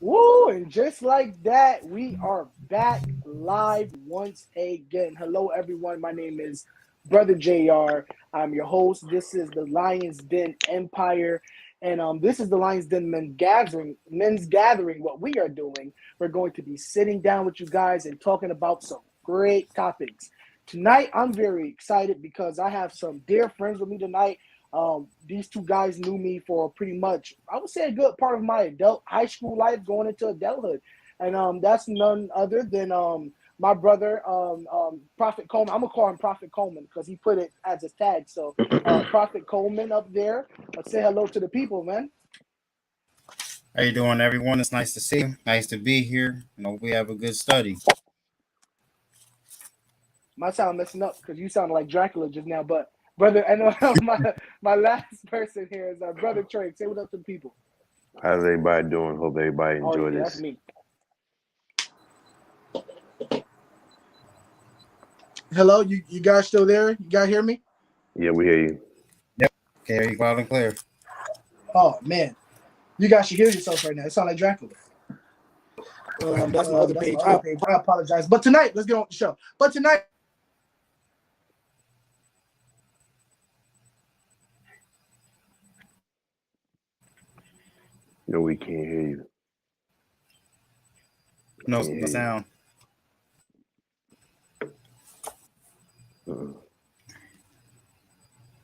Woo! And just like that, we are back live once again. Hello, everyone. My name is Brother JR. I'm your host. This is the Lions Den Empire. And this is the Lions Den Men's Gathering. What we are doing, we're going to be sitting down with you guys and talking about some great topics. Tonight, I'm very excited because I have some dear friends with me tonight. These two guys knew me for pretty much, I would say, a good part of my adult high school life going into adulthood. And that's none other than my brother, Prophet Coleman. I'm going to call him Prophet Coleman because he put it as a tag. So, Prophet Coleman up there, say hello to the people, man. How you doing, everyone? It's nice to see you. Nice to be here. We have a good study. My sound messing up because you sounded like Dracula just now. But, brother, I know my last person here is Brother Trey. Say what up to the people. How's everybody doing? Hope everybody Oh, enjoy yeah, that's this. me. Hello, you guys still there? You guys hear me? Yeah, we hear you. Yep. Okay, you loud and clear. Oh man, you guys should hear yourself right now. It sounds like Dracula. That's my other page. I apologize. But tonight, let's get on with the show. But tonight, No, we can't hear you. No, Can't no hear you. sound. Uh-uh.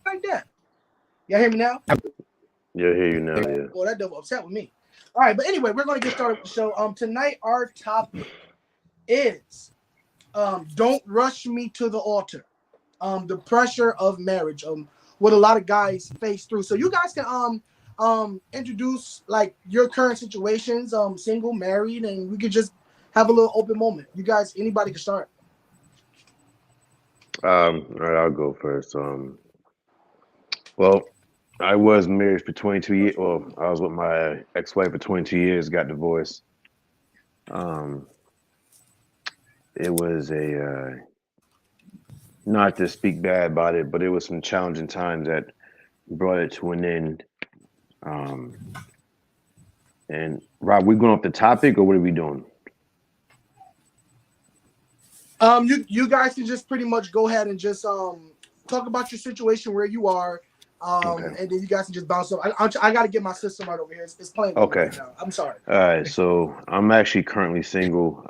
like that. Y'all hear me now? Yeah, I hear you now. Yeah. Well, that devil upset with me. All right, but anyway, we're going to get started with the show. Tonight our topic is don't rush me to the altar. The pressure of marriage. What a lot of guys face through. So you guys can introduce like your current situations, single, married, and we could just have a little open moment. You guys, anybody can start. All right, I'll go first. Well, I was married for 22 years. Well, I was with my ex-wife for 22 years. Got divorced. Um, it was not to speak bad about it, but it was some challenging times that brought it to an end. Um, and Rob, we going off the topic, or what are we doing? You guys can just pretty much go ahead and just talk about your situation where you are, Okay. and then you guys can just bounce up. I got to get my system right over here. It's playing with me Okay. right now. I'm sorry. All right. So I'm actually currently single.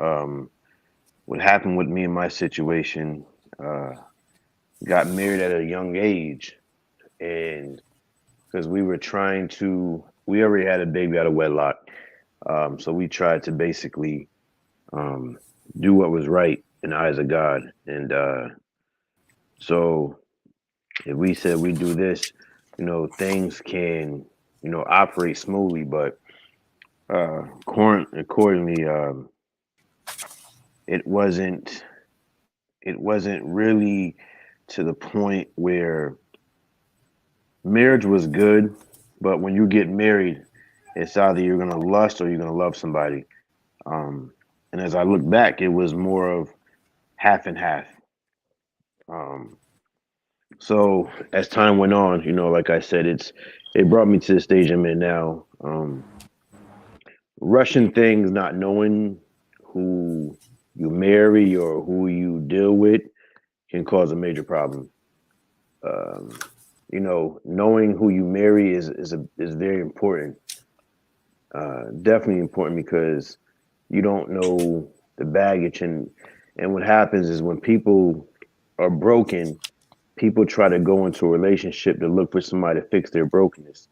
What happened with me and my situation? Uh, got married at a young age, and because we already had a baby out of wedlock. So we tried to basically um, do what was right in the eyes of God. And so if we said we do this, things can, operate smoothly. But accordingly, it wasn't. It wasn't really to the point where marriage was good, but when you get married, it's either you're gonna lust or you're gonna love somebody. Um, and as I look back, it was more of half and half. Um, so as time went on, like I said, it brought me to the stage I'm in now. Rushing things, not knowing who you marry or who you deal with, can cause a major problem. Um, knowing who you marry is very important. Definitely important because you don't know the baggage, and what happens is when people are broken, people try to go into a relationship to look for somebody to fix their brokenness,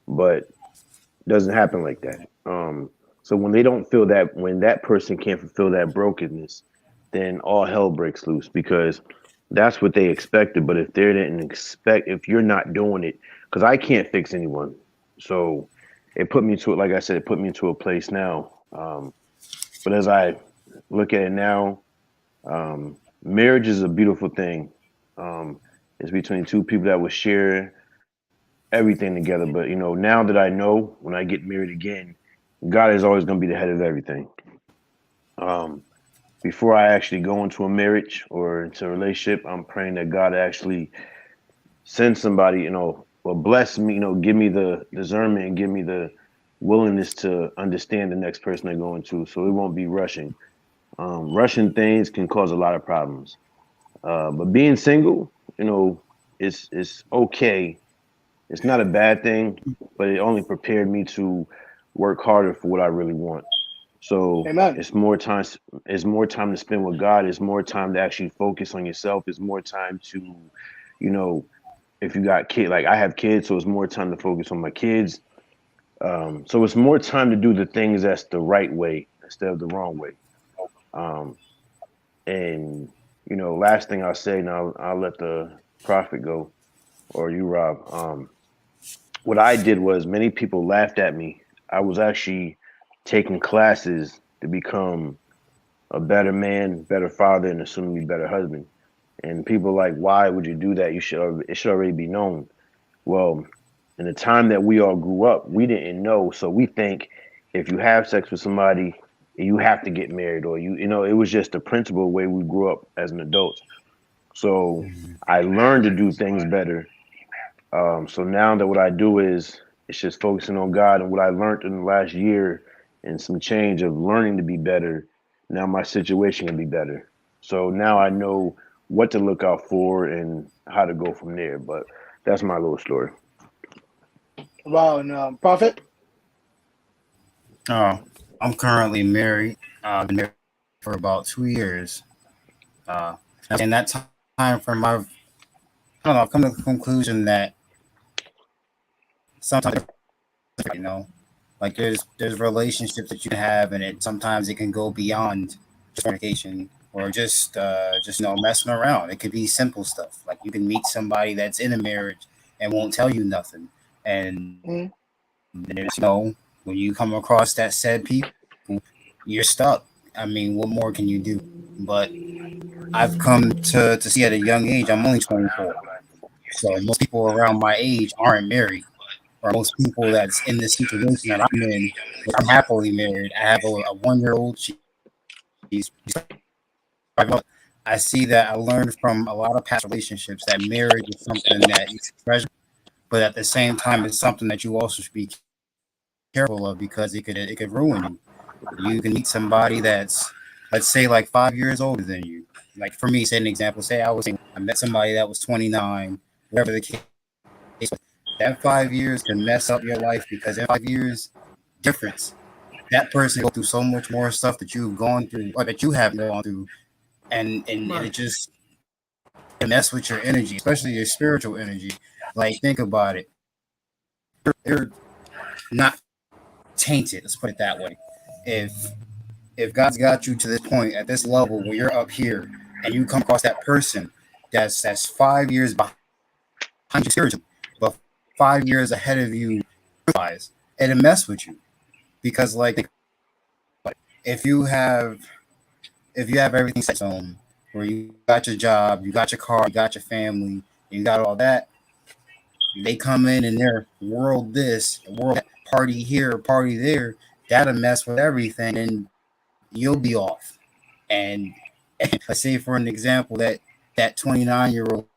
but it doesn't happen like that. So when they don't feel that, when that person can't fulfill that brokenness, then all hell breaks loose because that's what they expected. But if they didn't expect, if you're not doing it, because I can't fix anyone, so it put me to it. Like I said, it put me into a place now. But as I look at it now, marriage is a beautiful thing. Um, it's between two people that will share everything together. But now that I know, when I get married again, God is always going to be the head of everything. Um, Before I actually go into a marriage or into a relationship, I'm praying that God actually send somebody, or bless me, give me the discernment and give me willingness to understand the next person they're going to, so it won't be rushing. Rushing things can cause a lot of problems. But being single, it's okay. It's not a bad thing, but it only prepared me to work harder for what I really want. So Amen. it's more time. It's more time to spend with God. It's more time to actually focus on yourself. It's more time to, you know, if you got kid, like I have kids, so it's more time to focus on my kids. So it's more time to do the things that's the right way instead of the wrong way. Um, and last thing I'll say, now I'll let the prophet go or you, Rob. What I did was many people laughed at me. I was actually taking classes to become a better man, better father, and soon to be better husband. And people are like, why would you do that? It should already be known. Well, in the time that we all grew up, we didn't know. So we think if you have sex with somebody, you have to get married, or it was just the principle way we grew up as an adult. So I learned to do things better. So now that what I do is it's just focusing on God and what I learned in the last year and some change of learning to be better. Now my situation can be better. So now I know what to look out for and how to go from there. But that's my little story. Wow, and Prophet. Oh, I'm currently married. Been married for about 2 years. Uh, in that time frame, I don't know. I've come to the conclusion that sometimes, like there's relationships that you can have, and sometimes it can go beyond just fornication or just messing around. It could be simple stuff like you can meet somebody that's in a marriage and won't tell you nothing, and Mm-hmm. there's when you come across that said people, you're stuck. I mean, what more can you do? But I've come to see at a young age. I'm only 24, so most people around my age aren't married, or most people that's in this situation that I'm in, I'm happily married. I have a 1 year old. She's I see that I learned from a lot of past relationships that marriage is something that you should treasure, but at the same time, it's something that you also should be careful of because it could ruin you. You can meet somebody that's, let's say, like 5 years older than you. Like for me, say an example. Say I met somebody that was 29, whatever the case. That 5 years can mess up your life because in 5 years difference, that person go through so much more stuff that you've gone through or that you haven't gone through, and it just it mess with your energy, especially your spiritual energy. Like think about it, you're not tainted. Let's put it that way. If if God's got you to this point at this level where you're up here and you come across that person that's 5 years behind you spiritually, but 5 years ahead of you, it'll mess with you because like if you have if you have everything set on where you got your job, you got your car, you got your family, you got all that, they come in and they're world this, world that, party here, party there, that'll mess with everything and you'll be off. And let's say for an example that 29-year-old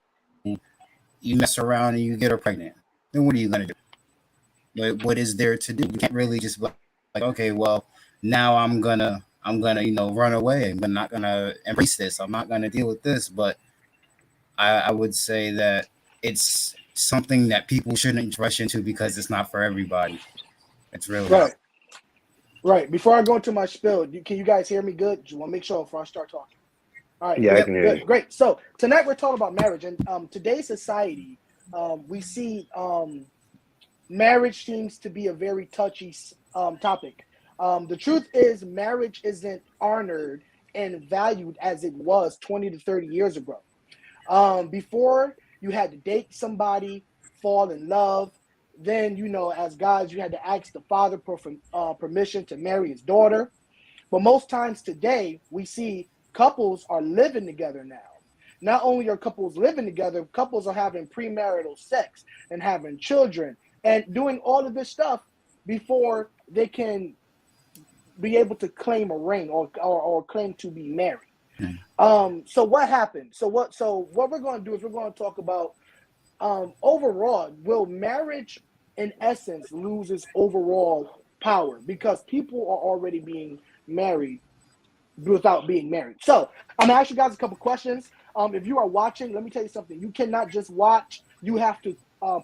you mess around and you get her pregnant. Then what are you gonna do? What is there to do? You can't really just be like okay, well now I'm gonna run away. I'm not gonna embrace this. I'm not gonna deal with this. But I would say that it's something that people shouldn't rush into because it's not for everybody. It's really not. Right, right. Before I go into my spill, can you guys hear me good? Just want to make sure before I start talking. All right, Yeah, I good, can hear good, you. great. So tonight we're talking about marriage, and today's society, we see marriage seems to be a very touchy topic. The truth is, marriage isn't honored and valued as it was 20 to 30 years ago. Before you had to date somebody, fall in love. Then, as guys, you had to ask the father for permission to marry his daughter. But most times today, we see couples are living together now. Not only are couples living together, couples are having premarital sex and having children and doing all of this stuff before they can be able to claim a ring or claim to be married. So what happened? So what we're going to do is we're going to talk about overall, will marriage in essence lose its overall power because people are already being married without being married. So I'm gonna ask you guys a couple questions. If you are watching, let me tell you something. You cannot just watch. You have to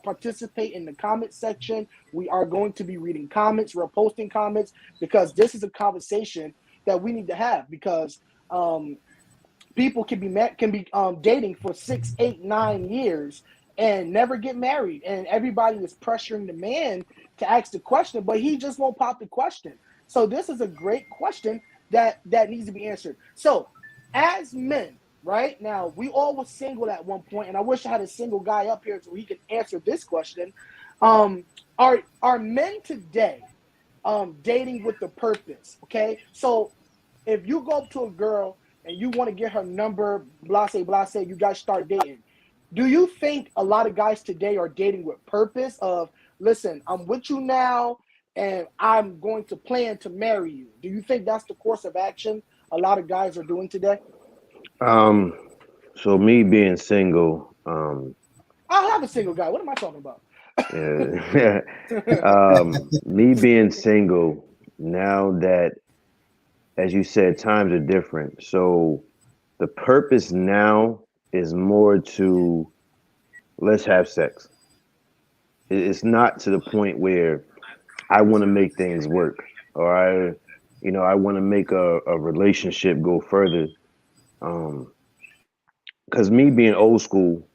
participate in the comment section. We are going to be reading comments. We're posting comments because this is a conversation that we need to have because people can be dating for 6, 8, 9 years and never get married, and everybody is pressuring the man to ask the question, but he just won't pop the question. So this is a great question that needs to be answered. So as men, right now, we all were single at one point, and I wish I had a single guy up here so he could answer this question. Are men today dating with the purpose? Okay, so if you go up to a girl and you want to get her number, blase, you guys start dating. Do you think a lot of guys today are dating with purpose of, listen, I'm with you now and I'm going to plan to marry you? Do you think that's the course of action a lot of guys are doing today? So me being single, I'll have a single guy. What am I talking about? yeah, me being single now that, as you said, times are different. So the purpose now is more to let's have sex. It's not to the point where I want to make things work or I want to make a relationship go further. Because me being old school,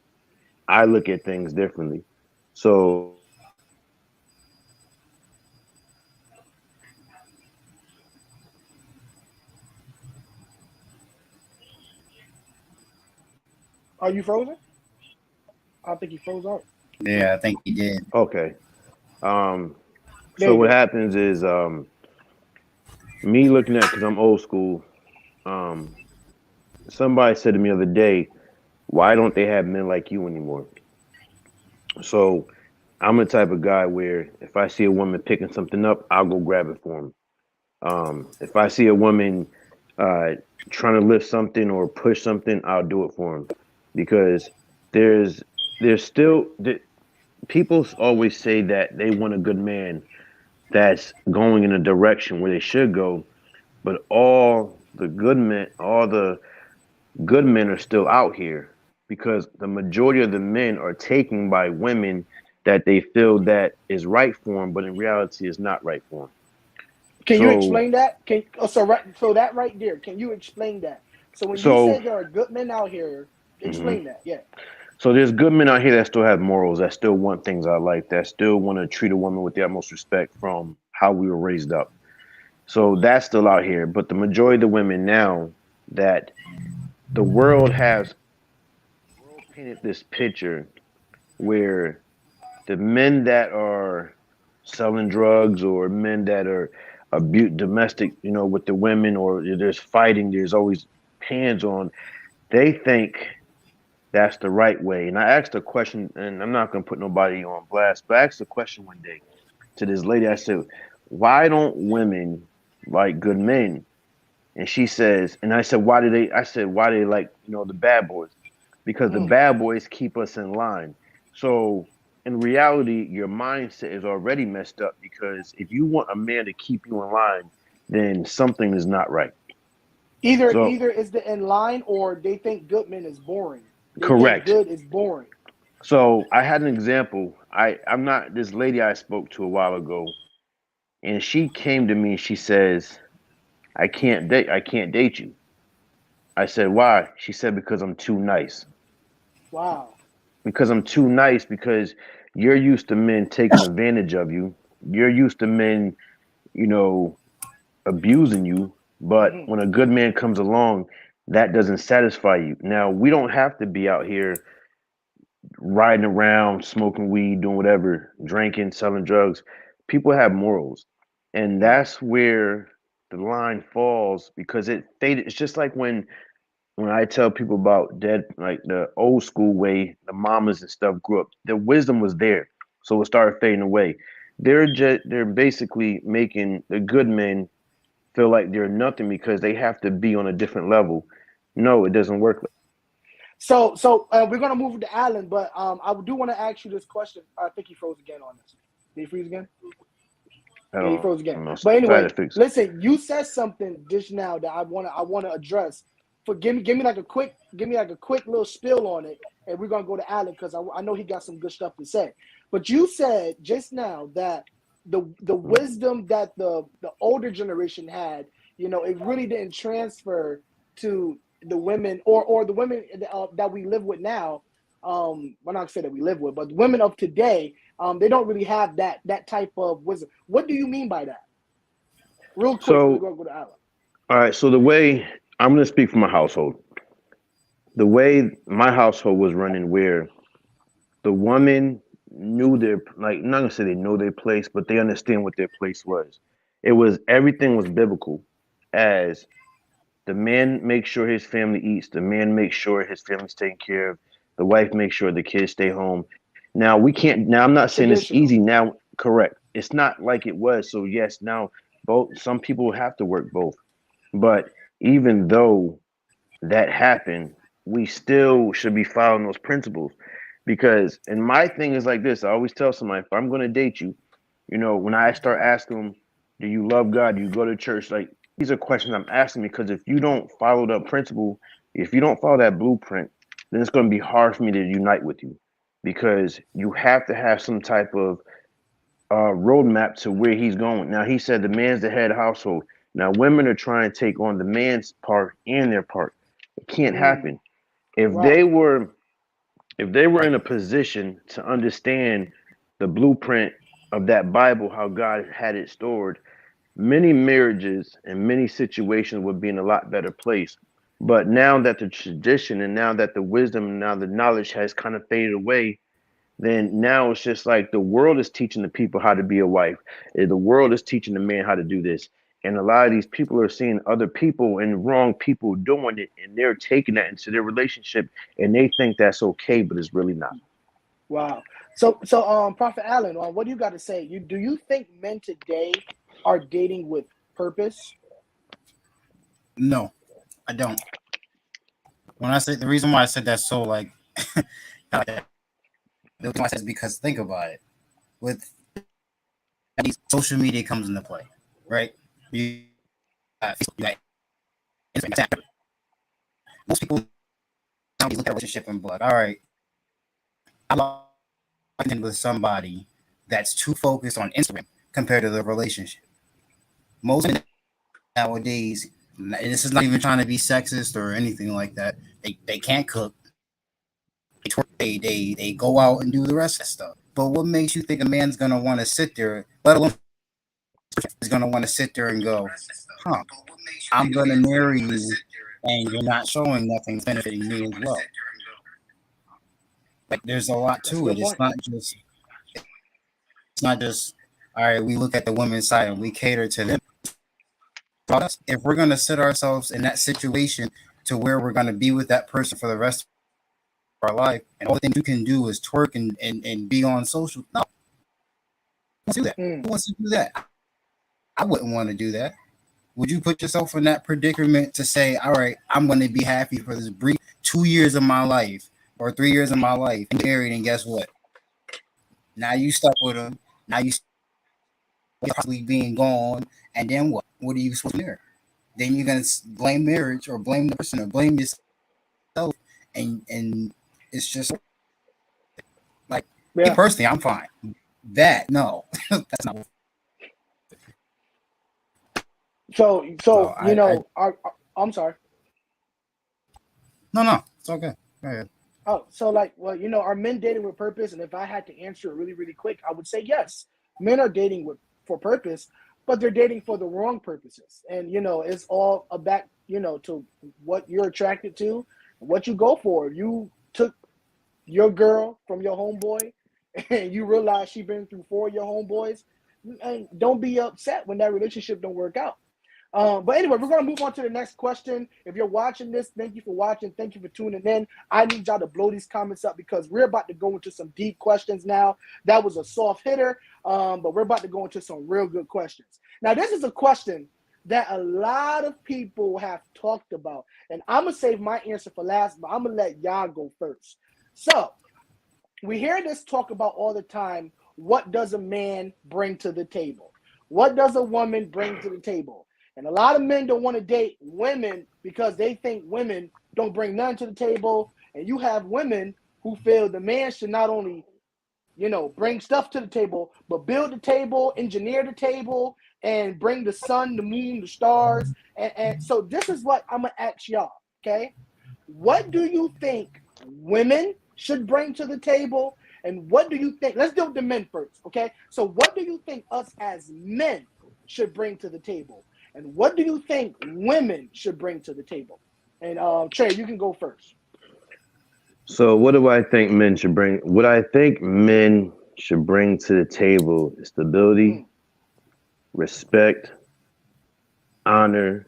I look at things differently. So Are you frozen? I think he froze out. Yeah, I think he did. okay. Um, There so you what go. happens is me looking at because I'm old school. Um, Somebody said to me the other day, "Why don't they have men like you anymore?" So I'm the type of guy where if I see a woman picking something up, I'll go grab it for him. If I see a woman uh, trying to lift something or push something, I'll do it for him because there's there's still people always say that they want a good man that's going in a direction where they should go, but all the good men are still out here because the majority of the men are taken by women that they feel that is right for them, but in reality is not right for them. Can you So, explain that? So that right there, can you explain that? So when you so, say there are good men out here, mhm. explain that. Yeah. So there's good men out here that still have morals, that still want things out of life, that still want to treat a woman with the utmost respect from how we were raised up. So that's still out here. But the majority of the women now that the world has painted this picture where the men that are selling drugs or men that are domestic, with the women, or there's fighting, there's always hands on. They think that's the right way. And I asked a question, and I'm not going to put nobody on blast, but I asked a question one day to this lady. I said, "Why don't women like good men?" And she says, and I said, "Why do they?" I said, "Why do they like the bad boys?" Because the Mm. bad boys keep us in line. So in reality, your mindset is already messed up because if you want a man to keep you in line, then something is not right. So Either is the in line or they think good men is boring. They think correct. good is boring. So I had an example. I'm not this lady I spoke to a while ago, and she came to me and she says, I can't date you." I said, "Why?" She said, "Because I'm too nice." Wow. Because I'm too nice because you're used to men taking advantage of you. You're used to men, you know, abusing you. But Hmm. when a good man comes along, that doesn't satisfy you. Now, we don't have to be out here riding around, smoking weed, doing whatever, drinking, selling drugs. People have morals. And that's where the line falls because it faded. It's just like when I tell people about dead, like the old school way, the mamas and stuff grew up, the wisdom was there. So it started fading away. They're basically making the good men feel like they're nothing because they have to be on a different level. No, it doesn't work. So we're gonna move to Allen, but I do want to ask you this question. I think he froze again on this. Did he freeze again? at Yeah, he all. froze again. I'm But glad anyway, to fix it. listen, you said something just now that I wanna address. Give me like a quick little spill on it, and we're gonna go to Allen because I know he got some good stuff to say. But you said just now that the wisdom that the older generation had, it really didn't transfer to the women or the women that we live with now. Well, not say that we live with, but women of today, they don't really have that type of wisdom. What do you mean by that? Real quick, we're So, gonna go to Alan. all right. So the way I'm going to speak for my household, the way my household was running, where the woman knew their, like, I'm not gonna say they know their place, but they understand what their place was. It was everything was biblical, as the man makes sure his family eats, the man makes sure his family's taken care of, the wife makes sure the kids stay home. Now we can't. Now I'm not saying it's Traditional. easy now. Correct. It's not like it was. So yes, now both some people have to work both. But even though that happened, we still should be following those principles. Because, and my thing is like this, I always tell somebody, if I'm going to date you, when I start asking them, do you love God? Do you go to church? Like, these are questions I'm asking because if you don't follow that principle, if you don't follow that blueprint, then it's going to be hard for me to unite with you because you have to have some type of roadmap to where he's going. Now, he said the man's the head of household. Now, women are trying to take on the man's part and their part. It can't Mm, happen. If right. they were if they were in a position to understand the blueprint of that Bible, how God had it stored, many marriages and many situations would be in a lot better place. But now that the tradition and now that the wisdom and now the knowledge has kind of faded away, then now it's just like the world is teaching the people how to be a wife. The world is teaching the man how to do this. And a lot of these people are seeing other people and wrong people doing it, and they're taking that into their relationship, and they think that's okay, but it's really not. Wow. So Prophet Allen, what do you got to say? Do you think men today are dating with purpose? No, I don't. When I say the reason why I said that so like, the reason why I said is because think about it. With social media comes into play, right? You got Facebook, you got Instagram. Most people nowadays look at a relationship and be like, all right, I'm locked in with somebody that's too focused on Instagram compared to the relationship. Most men nowadays, and this is not even trying to be sexist or anything like that. They can't cook. They go out and do the rest of that stuff. But what makes you think a man's gonna want to sit there, let alone is gonna want to sit there and go, huh? I'm gonna marry you, and you're not showing nothing benefiting me as well. Like there's a lot That's a to good it. point. It's not just all right. We look at the women's side and we cater to them. But if we're gonna set ourselves in that situation to where we're gonna be with that person for the rest of our life, and all the things you can do is twerk and be on social, no, who wants to do that? Mm, Who wants to do that? I wouldn't want to do that. Would you put yourself in that predicament to say, all right, I'm going to be happy for this brief 2 years of my life or 3 years of my life and married, and guess what? Now you stuck with him. Now you possibly being gone, and then what? What are you supposed to do? Then you're going to blame marriage or blame the person or blame yourself, and it's just like me yeah. personally, I'm fine. That no, that's not. So So so you I know, I'm sorry. no, it's okay. Go ahead. Oh, so like, well, are men dating with purpose? And if I had to answer it really, really quick, I would say yes. Men are dating with for purpose, but they're dating for the wrong purposes. And it's all about to what you're attracted to, what you go for. You took your girl from your homeboy, and you realize she been through four of your homeboys, and don't be upset when that relationship don't work out. But anyway, we're gonna move on to the next question. If you're watching this, thank you for watching. Thank you for tuning in. I need y'all to blow these comments up because we're about to go into some deep questions now. That was a soft hitter, but we're about to go into some real good questions. Now, this is a question that a lot of people have talked about, and I'm gonna save my answer for last, but I'm gonna let y'all go first. So we hear this talk about all the time. What does a man bring to the table? What does a woman bring to the table? And a lot of men don't want to date women because they think women don't bring none to the table. And you have women who feel the man should not only, bring stuff to the table, but build the table, engineer the table, and bring the sun, the moon, the stars. And so this is what I'm gonna ask y'all. Okay, what do you think women should bring to the table? And what do you think? Let's deal with the men first. Okay, so what do you think us as men should bring to the table? And what do you think women should bring to the table? And Trey, you can go first. So what do I think men should bring? What I think men should bring to the table is stability, Mm. respect, honor,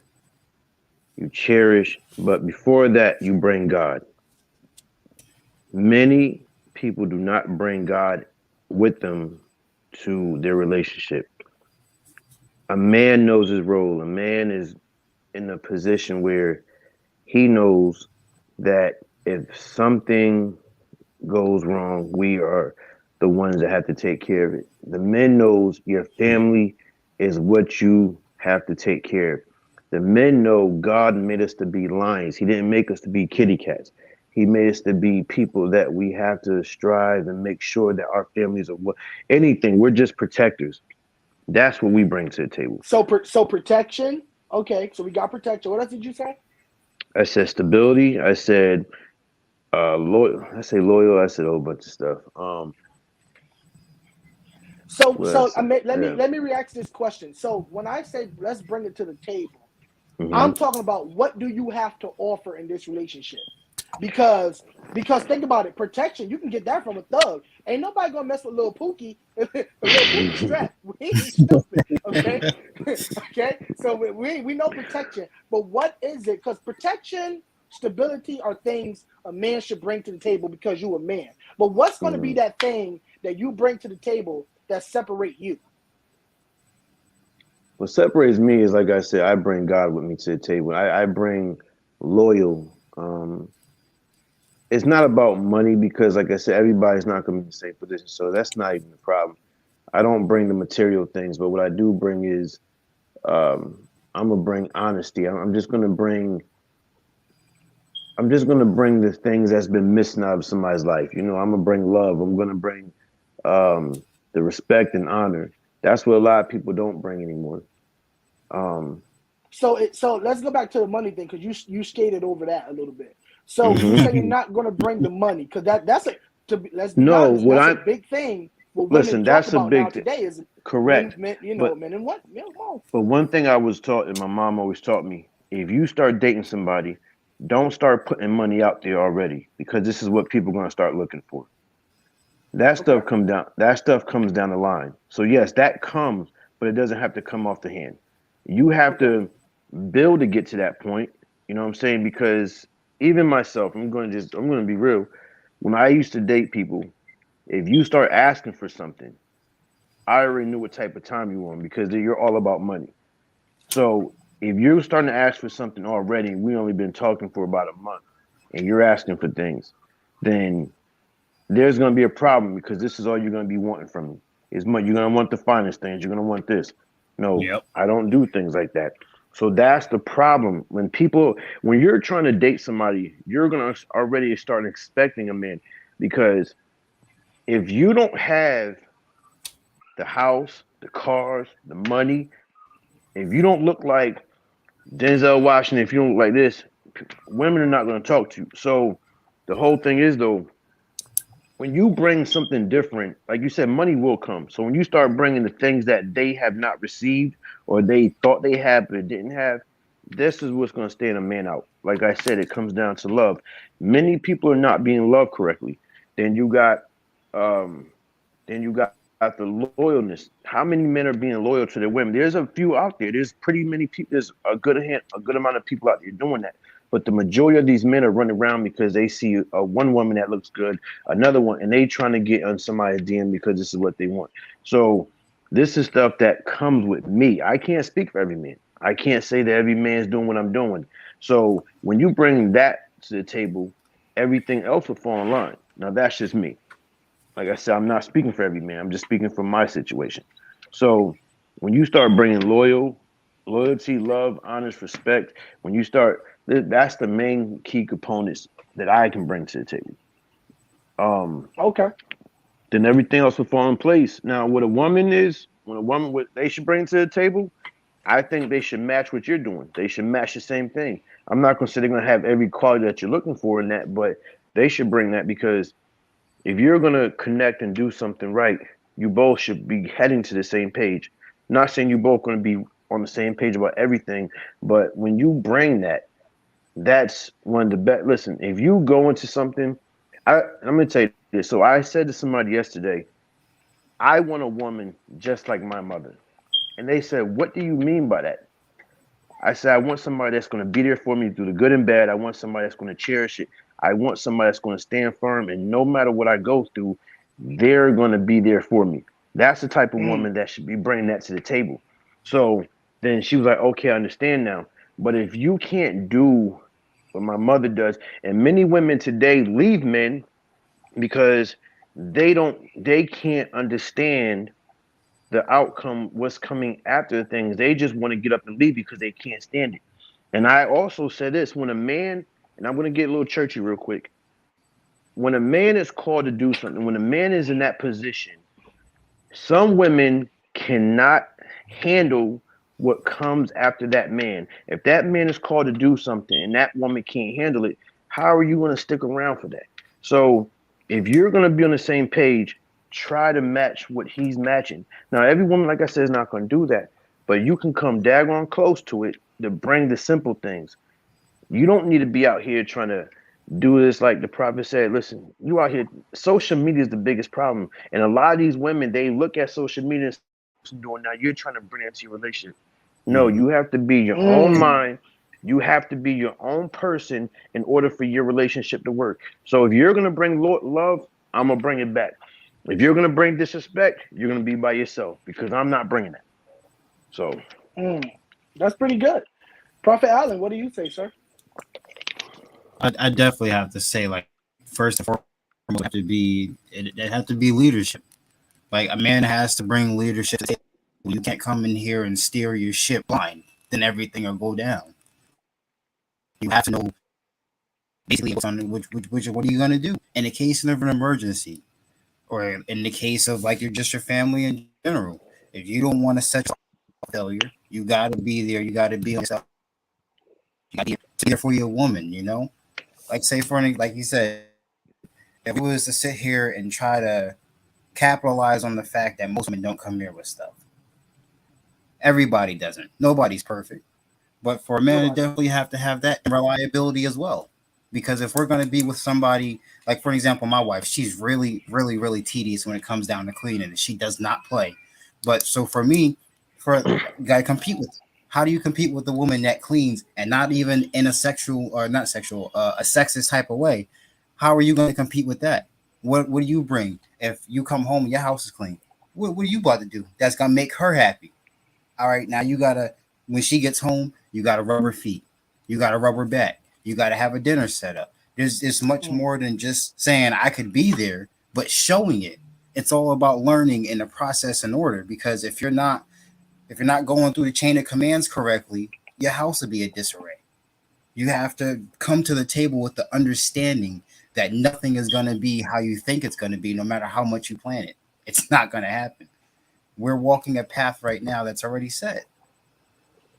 you cherish, but before that, you bring God. Many people do not bring God with them to their relationship. A man knows his role. A man is in a position where he knows that if something goes wrong, we are the ones that have to take care of it. The men knows your family is what you have to take care of. The men know God made us to be lions. He didn't make us to be kitty cats. He made us to be people that we have to strive and make sure that our families are anything. We're just protectors. That's what we bring to the table. So protection. Okay, so we got protection. What else did you say? I said stability. I said loyal. I say loyal. I said a whole bunch of stuff. So What I so I said? mean, let me Yeah. let me react to this question. So when I say let's bring it to the table, I'm Hmm. talking about what do you have to offer in this relationship? Because think about it, protection you can get that from a thug. Ain't nobody gonna mess with little Pookie. Little Pookie strapped. We ain't stupid, okay? Okay. So we know protection, but what is it? Because protection, stability are things a man should bring to the table because you a man. But what's going to be Hmm. that thing that you bring to the table that separate you? What separates me is, like I said, I bring God with me to the table. I bring loyal. It's not about money because, like I said, everybody's not going to be in the same position. So that's not even the problem. I don't bring the material things, but what I do bring is I'm gonna bring honesty. I'm just gonna bring. I'm just gonna bring the things that's been missing out of somebody's life. I'm gonna bring love. I'm gonna bring um, the respect and honor. That's what a lot of people don't bring anymore. Um, So let's go back to the money thing because you skated over that a little bit. So you say you're mhm. not going to bring the money because that's a let's be No, honest, what that's a I big thing. What women listen. talk That's a about now big today is men, correct. men, But men and what, well, one thing I was taught, and my mom always taught me, if you start dating somebody, don't start putting money out there already because this is what people are gonna start looking for. That okay. stuff come down. That stuff comes down the line. So yes, that comes, but it doesn't have to come off the hand. You have Okay. to build to get to that point. You know what I'm saying? Because even myself, I'm gonna be real. When I used to date people, if you start asking for something, I already knew what type of time you want because you're all about money. So if you're starting to ask for something already, we only been talking for about a month, and you're asking for things, then there's going to be a problem because this is all you're going to be wanting from me is money. You're going to want the finest things. You're going to want this. No, Yep. I don't do things like that. So that's the problem. When you're trying to date somebody, you're going to already start expecting a man because if you don't have the house, the cars, the money, if you don't look like Denzel Washington, if you don't look like this, women are not going to talk to you. So the whole thing is though, when you bring something different, like you said, money will come. So when you start bringing the things that they have not received or they thought they had but didn't have, this is what's going to stand a man out. Like I said, it comes down to love. Many people are not being loved correctly. Then you got, um, then you got the loyalness. How many men are being loyal to their women? There's a few out there. There's pretty many people. There's a good amount of people out there doing that. But the majority of these men are running around because they see one woman that looks good, another one, and they trying to get on somebody's DM because this is what they want. So this is stuff that comes with me. I can't speak for every man. I can't say that every man's doing what I'm doing. So when you bring that to the table, everything else will fall in line. Now that's just me. Like I said, I'm not speaking for every man. I'm just speaking from my situation. So When you start bringing loyalty, love, honest, respect, when you start, that's the main key components that I can bring to the table. Um, Okay. then everything else will fall in place. Now, what a woman is, when a woman what they should bring to the table, I think they should match what you're doing. They should match the same thing. I'm not gonna say they're gonna have every quality that you're looking for in that, but they should bring that because if you're gonna connect and do something right, you both should be heading to the same page. Not saying you both gonna be on the same page about everything, but when you bring that, that's one of the best. Listen, if you go into something, I'm gonna tell you this. So I said to somebody yesterday, I want a woman just like my mother, and they said, "What do you mean by that?" I said, "I want somebody that's gonna be there for me through the good and bad. I want somebody that's gonna cherish it. I want somebody that's gonna stand firm, and no matter what I go through, they're gonna be there for me." That's the type of Mm, woman that should be bringing that to the table. So then she was like, "Okay, I understand now." But if you can't do what my mother does, and many women today leave men because they can't understand the outcome, what's coming after things. They just want to get up and leave because they can't stand it. And I also said this, when a man, and I'm going to get a little churchy real quick, when a man is called to do something, when a man is in that position, some women cannot handle what comes after that man. If that man is called to do something and that woman can't handle it, how are you going to stick around for that? So if you're going to be on the same page, try to match what he's matching. Now, every woman, like I said, is not going to do that, but you can come daggone close to it to bring the simple things. You don't need to be out here trying to do this like the prophet said. Listen, you out here. Social media is the biggest problem, and a lot of these women they look at social media and say, doing now. You're trying to bring it into your relationship. No, Mhm. you have to be your own mm, mind. You have to be your own person in order for your relationship to work. So if you're gonna bring love, I'm gonna bring it back. If you're gonna bring disrespect, you're gonna be by yourself because I'm not bringing it. So mm. That's pretty good. Prophet Allen, what do you say, sir? I definitely have to say, like, first and foremost, it have to be leadership. Like, a man has to bring leadership to the table. You can't come in here and steer your ship blind, then everything will go down. You have to know basically what's on which what are you gonna do in the case of an emergency, or in the case of like you're just your family in general. If you don't want to set yourself up for failure, you gotta be there. You gotta be on yourself. You gotta be there for your woman. You know, like say for any, like you said, if we was to sit here and try to capitalize on the fact that most women don't come here with stuff. Everybody doesn't. Nobody's perfect. But for a man, you Nobody. definitely have to have that reliability as well. Because if we're going to be with somebody, like for example, my wife, she's really, really, really tedious when it comes down to cleaning, and she does not play. But so for me, for you got to compete with. How do you compete with a woman that cleans and not even in a sexual or not sexual, a sexist type of way? How are you going to compete with that? What do you bring if you come home and your house is clean? What are you about to do? That's gonna make her happy. All right, now you gotta when she gets home, you gotta rub her feet, you gotta rub her back, you gotta have a dinner set up. There's much Mm, more than just saying I could be there, but showing it. It's all about learning in the process and order. Because if you're not going through the chain of commands correctly, your house will be a disarray. You have to come to the table with the understanding that nothing is gonna be how you think it's gonna be, no matter how much you plan it. It's not gonna happen. We're walking a path right now that's already set.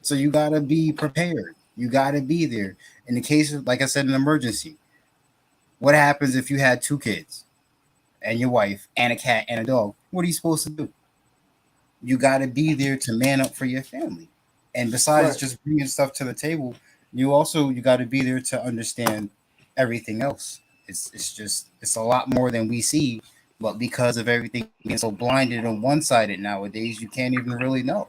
So you gotta be prepared. You gotta be there. In the case of, like I said, an emergency, what happens if you had two kids and your wife and a cat and a dog? What are you supposed to do? You gotta be there to man up for your family. And besides right. just bringing stuff to the table, you gotta be there to understand everything else. It's a lot more than we see, but because of everything being so blinded and one sided nowadays, you can't even really know.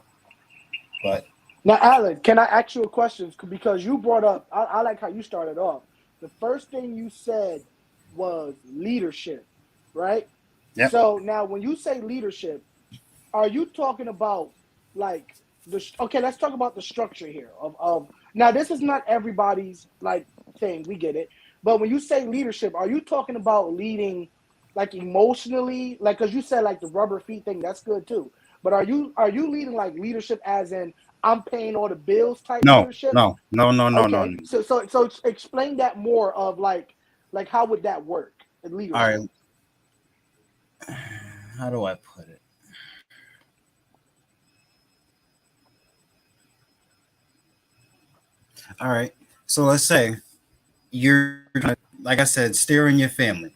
But Now, Alan, can I ask you a question? Because you brought up, I like how you started off. The first thing you said was leadership, right? yep. So now, when you say leadership, are you talking about like okay, let's talk about the structure here of now this is not everybody's like thing, we get it. But when you say leadership, are you talking about leading like emotionally? Like cuz you said like the rubber feet thing, that's good too. But are you leading like leadership as in I'm paying all the bills type No, leadership? no, no, no, no, no, Okay, no. so explain that more of like how would that work in All leadership? right, how do I put it? All right, so let's say you're gonna, like I said, steering your family.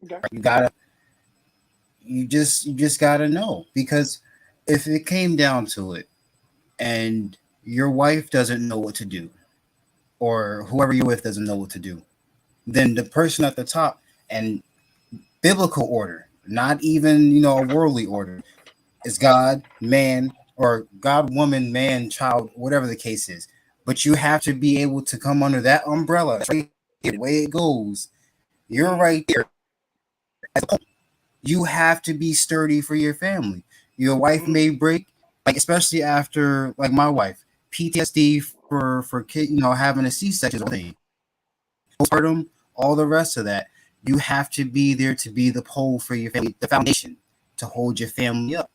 Okay. You gotta, you just gotta know, because if it came down to it, and your wife doesn't know what to do, or whoever you're with doesn't know what to do, then the person at the top, and biblical order, not even a worldly order, is God, man, or God, woman, man, child, whatever the case is. But you have to be able to come under that umbrella. That's right here, the way it goes. You're Mm-hmm. right there. You have to be sturdy for your family. Your wife Mm-hmm. may break, like especially after like my wife, PTSD for kid, having a C-section, postpartum, all the rest of that. You have to be there to be the pole for your family, the foundation to hold your family up.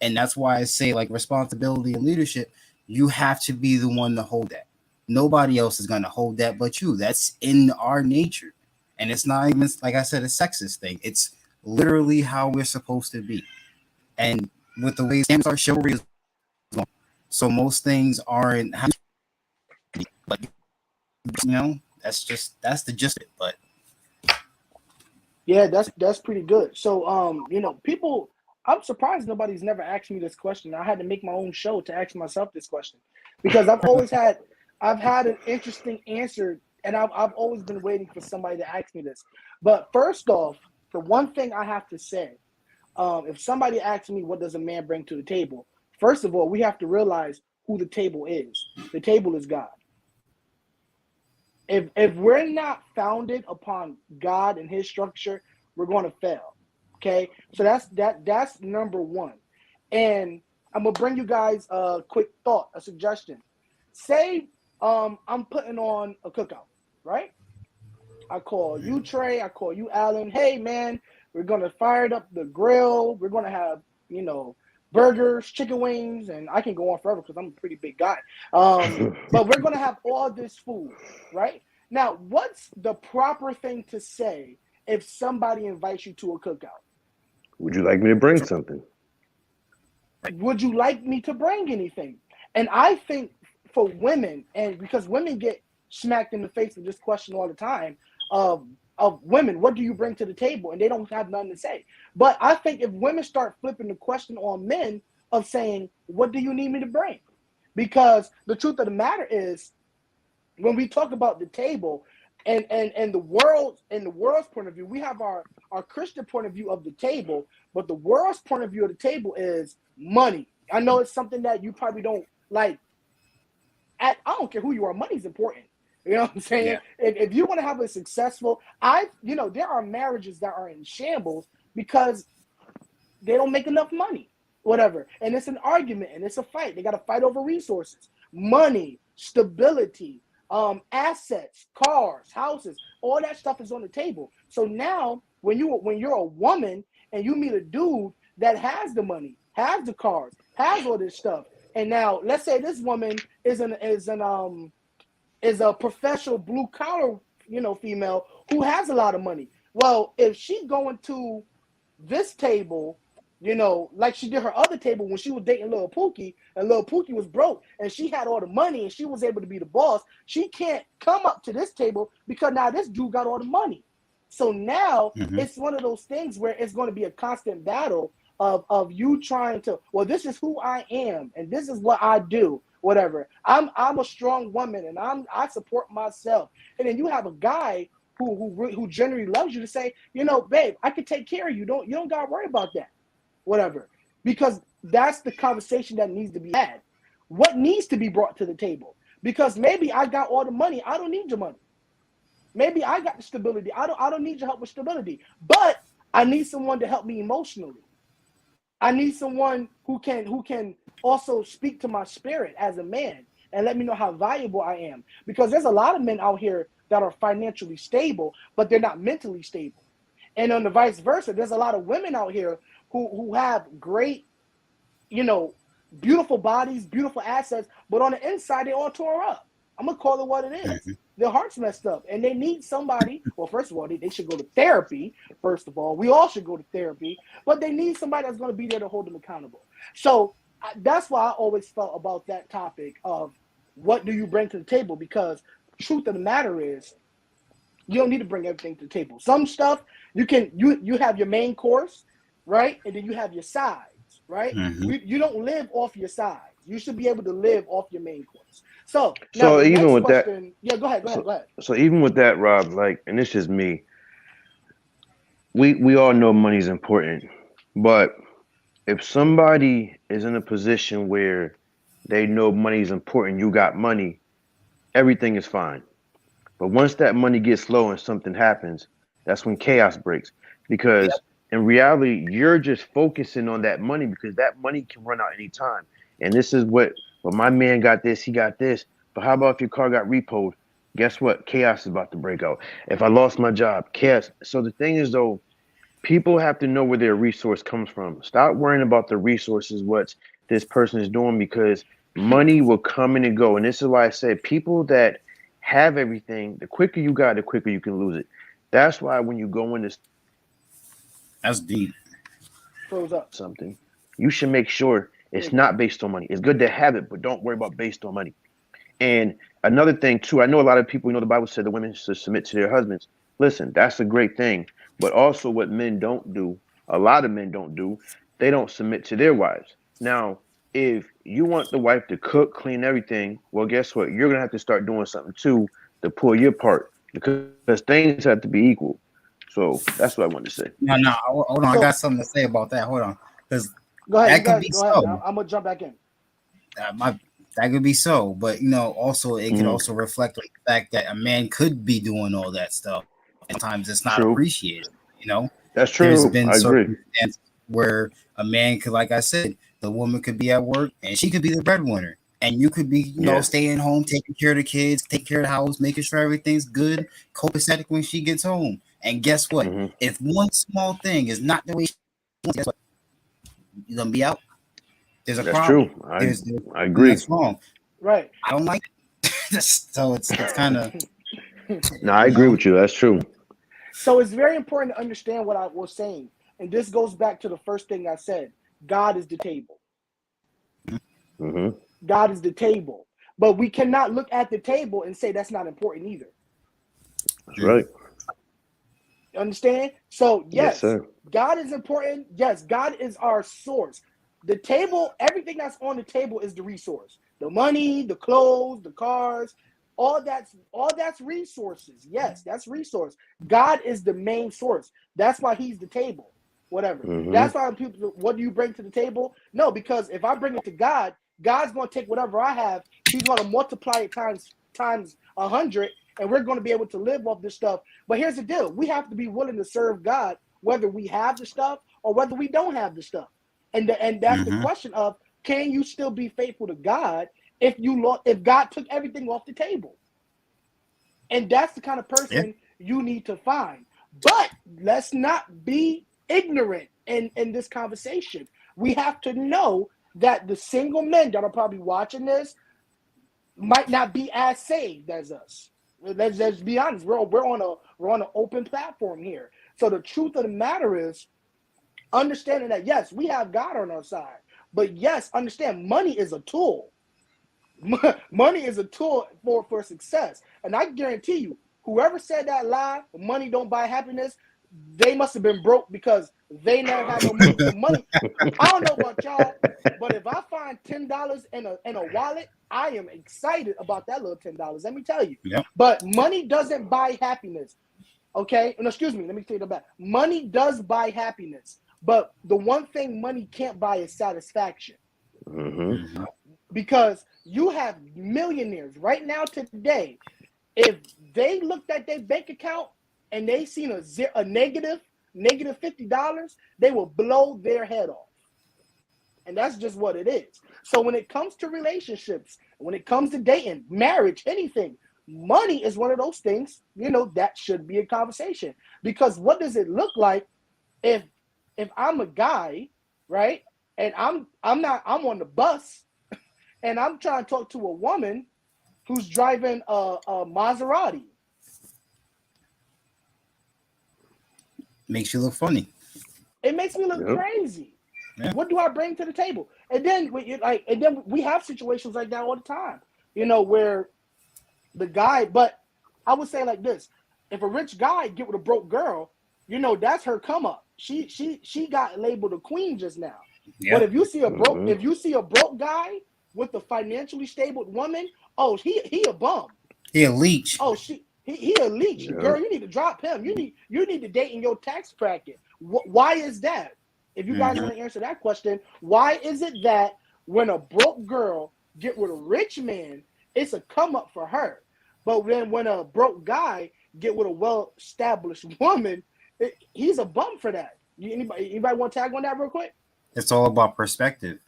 And that's why I say, like, responsibility and leadership, you have to be the one to hold that. Nobody else is going to hold that but you. That's in our nature. And it's not even, like I said, a sexist thing. It's literally how we're supposed to be. And with the way standards are, chivalry is long. So most things aren't, but that's the gist of it. But Yeah, that's pretty good. So people, I'm surprised nobody's never asked me this question. I had to make my own show to ask myself this question because I've had an interesting answer, and I've always been waiting for somebody to ask me this. But first off, the one thing I have to say, if somebody asks me what does a man bring to the table, first of all, we have to realize who the table is. The table is God. If we're not founded upon God and His structure, we're going to fail. Okay, so that's number one. And I'm gonna bring you guys a quick thought, a suggestion. Say I'm putting on a cookout, right? I call you Trey, I call you Alan. Hey man, we're gonna fire up the grill. We're gonna have burgers, chicken wings, and I can go on forever because I'm a pretty big guy. But we're gonna have all this food, right? Now, what's the proper thing to say if somebody invites you to a cookout? Would you like me to bring something? Would you like me to bring anything? And I think for women, and because women get smacked in the face with this question all the time, of women, what do you bring to the table? And they don't have nothing to say. But I think if women start flipping the question on men of saying, what do you need me to bring? Because the truth of the matter is, when we talk about the table and the world's point of view, we have our Christian point of view of the table, but the world's point of view of the table is money. I know it's something that you probably don't like. I don't care who you are, money's important. You know what I'm saying? yeah, If you want to have a successful, there are marriages that are in shambles because they don't make enough money, whatever. And it's an argument and it's a fight. They got to fight over resources, money, stability, assets, cars, houses, all that stuff is on the table. So now when you're a woman and you meet a dude that has the money, has the cars, has all this stuff, and now let's say this woman is a professional blue collar, female who has a lot of money. Well, if she going to this table, like she did her other table when she was dating Lil Pookie, and Lil Pookie was broke, and she had all the money, and she was able to be the boss. She can't come up to this table because now this dude got all the money. So now hmm it's one of those things where it's going to be a constant battle of you trying to, well, this is who I am, and this is what I do, whatever. I'm a strong woman, and I support myself. And then you have a guy who generally loves you to say, babe, I can take care of you. You don't gotta worry about that, whatever. Because that's the conversation that needs to be had. What needs to be brought to the table? Because maybe I got all the money. I don't need your money. Maybe I got the stability. I don't need your help with stability. But I need someone to help me emotionally. I need someone who can also speak to my spirit as a man and let me know how valuable I am. Because there's a lot of men out here that are financially stable, but they're not mentally stable. And on the vice versa, there's a lot of women out here who have great beautiful bodies, beautiful assets, but on the inside they all tore up. I'm gonna call it what it is. Their heart's messed up, and they need somebody. Well, first of all, they should go to therapy. First of all, we all should go to therapy, but they need somebody that's going to be there to hold them accountable. So that's why I always felt about that topic of what do you bring to the table, because truth of the matter is you don't need to bring everything to the table. Some stuff you have your main course, right, and then you have your sides, right. You don't live off your sides. You should be able to live off your main course. So even with question, that, yeah, go ahead. So even with that, Rob, like, and it's just me. We all know money's important, but if somebody is in a position where they know money is important, you got money, everything is fine. But once that money gets low and something happens, that's when chaos breaks. Because in reality, you're just focusing on that money because that money can run out anytime. And this is what my man got this, he got this. But how about if your car got repoed? Guess what? Chaos is about to break out. If I lost my job, chaos. So the thing is, though, people have to know where their resource comes from. Stop worrying about the resources, what this person is doing, because money will come in and go. And this is why I said people that have everything, the quicker you got, the quicker you can lose it. That's why when you go into That's deep. Froze up. something, you should make sure it's not based on money. It's good to have it, but don't worry about based on money. And another thing too, I know a lot of people, the Bible said the women should submit to their husbands. Listen, that's a great thing. But also what men don't do, a lot of men don't do, they don't submit to their wives. Now, if you want the wife to cook, clean everything, well, guess what? You're going to have to start doing something too to pull your part, because things have to be equal. So that's what I wanted to say. No, hold on. I got something to say about that. Hold on. Because go ahead. That could be so. I'm going to jump back in. That could be so. But, also it could also reflect on the fact that a man could be doing all that stuff. Sometimes it's not appreciated, That's true. There's been I agree. circumstances where a man could, like I said, the woman could be at work and she could be the breadwinner. And you could be, staying home, taking care of the kids, taking care of the house, making sure everything's good, copacetic when she gets home. And guess what? If one small thing is not the way she wants, guess what? You're going to be out. There's a problem. That's true. I agree. That's wrong. Right. I don't like it. So it's kind of... No, I agree with you. That's true. So it's very important to understand what I was saying. And this goes back to the first thing I said. God is the table. God is the table. But we cannot look at the table and say that's not important either. That's right. Understand? So, yes God is important. Yes, God is our source. The table, everything that's on the table is the resource. The money, the clothes, the cars, all that's resources. Yes, that's resource. God is the main source. That's why he's the table. Whatever. That's why people, what do you bring to the table? No, because if I bring it to God, God's going to take whatever I have. He's going to multiply it times 100, and we're going to be able to live off this stuff. But here's the deal. We have to be willing to serve God, whether we have the stuff or whether we don't have the stuff. And that's the question of, can you still be faithful to God if God took everything off the table? And that's the kind of person you need to find. But let's not be ignorant in this conversation. We have to know that the single men that are probably watching this might not be as saved as us. Let's be honest. We're on an open platform here. So the truth of the matter is understanding that, yes, we have God on our side. But yes, understand money is a tool. Money is a tool for success. And I guarantee you, whoever said that lie, money don't buy happiness, they must have been broke because they never had no money for money. I don't know about y'all, but if I find $10 in a wallet, I am excited about that little $10. Let me tell you. Yep. But money doesn't buy happiness. Okay? No, excuse me. Let me take that back. Money does buy happiness. But the one thing money can't buy is satisfaction. Because you have millionaires right now today. If they looked at their bank account and they seen a negative $50, they will blow their head off. And that's just what it is. So when it comes to relationships, when it comes to dating, marriage, anything, money is one of those things, that should be a conversation. Because what does it look like if I'm a guy, right, and I'm on the bus, and I'm trying to talk to a woman who's driving a Maserati. Makes you look funny. It makes me look Yep. crazy. Yeah. What do I bring to the table? And then we have situations like that all the time. Where the guy, but I would say like this: if a rich guy get with a broke girl, that's her come up. She got labeled a queen just now. But Yeah. if you see a broke Mhm. if you see a broke guy with a financially stable woman, oh, he a bum. He a leech. Oh, he a leech. Yeah. Girl, you need to drop him. You need to date in your tax bracket. Why is that? If you guys want to answer that question, why is it that when a broke girl get with a rich man, it's a come up for her, but then when a broke guy get with a well established woman, he's a bum for that? Anybody want to tag on that real quick? It's all about perspective.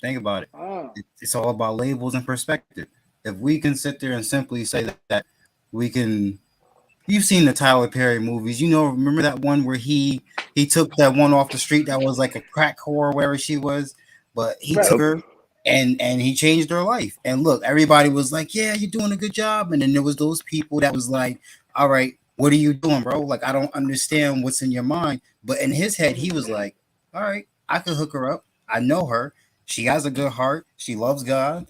Think about it. Oh. It's all about labels and perspective. If we can sit there and simply say that we can, you've seen the Tyler Perry movies. Remember that one where he took that one off the street that was like a crack whore or wherever she was, but he Right. took her and he changed her life. And look, everybody was like, "Yeah, you're doing a good job." And then there was those people that was like, "All right, what are you doing, bro? Like, I don't understand what's in your mind." But in his head, he was like, "All right, I could hook her up. I know her. She has a good heart. She loves God.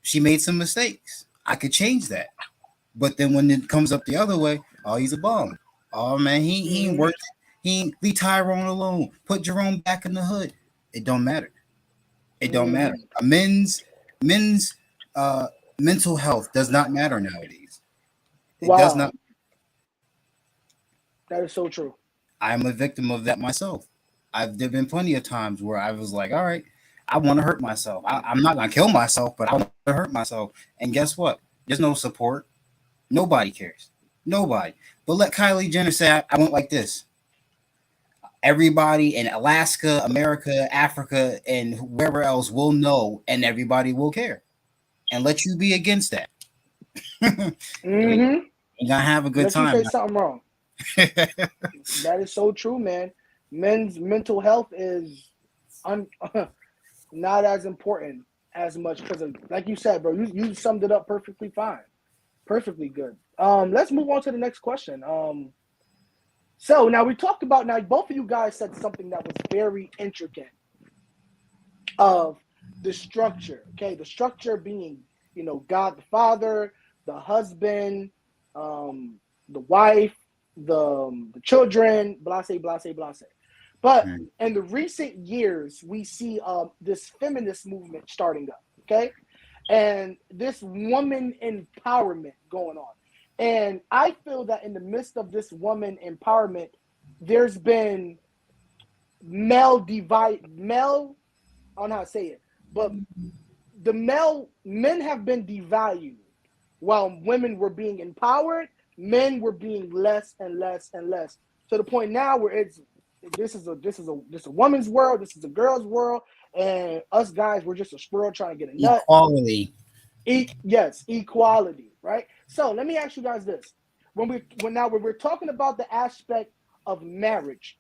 She made some mistakes. I could change that." But then when it comes up the other way, oh, he's a bum. Oh man, he ain't worked. He ain't leave Tyrone alone. Put Jerome back in the hood. It don't matter. It don't matter. A men's mental health does not matter nowadays. It does Wow, not. that is so true. I'm a victim of that myself. There've been plenty of times where I was like, all right, I want to hurt myself. I'm not gonna kill myself, but I want to hurt myself. And guess what? There's no support. Nobody cares. Nobody. But let Kylie Jenner say, I went like this. Everybody in Alaska, America, Africa, and wherever else will know, and everybody will care. And let you be against that. Mm-hmm. You're gonna have a good Let you time. say something wrong. That is so true, man. Men's mental health is not as important as much because, like you said, bro, you summed it up perfectly fine, perfectly good. Let's move on to the next question. So now we talked about, now both of you guys said something that was very intricate of the structure. Okay, the structure being, God the Father, the husband, the wife, the children, blase, blase, blase. But in the recent years, we see this feminist movement starting up. Okay, and this woman empowerment going on. And I feel that in the midst of this woman empowerment, there's been male, I don't know how to say it, but the men have been devalued while women were being empowered. Men were being less and less and less, to the point now where this is a woman's world, this is a girl's world, and us guys, we're just a squirrel trying to get a nut. Equality. Yes, equality, right? So let me ask you guys this: when we're talking about the aspect of marriage,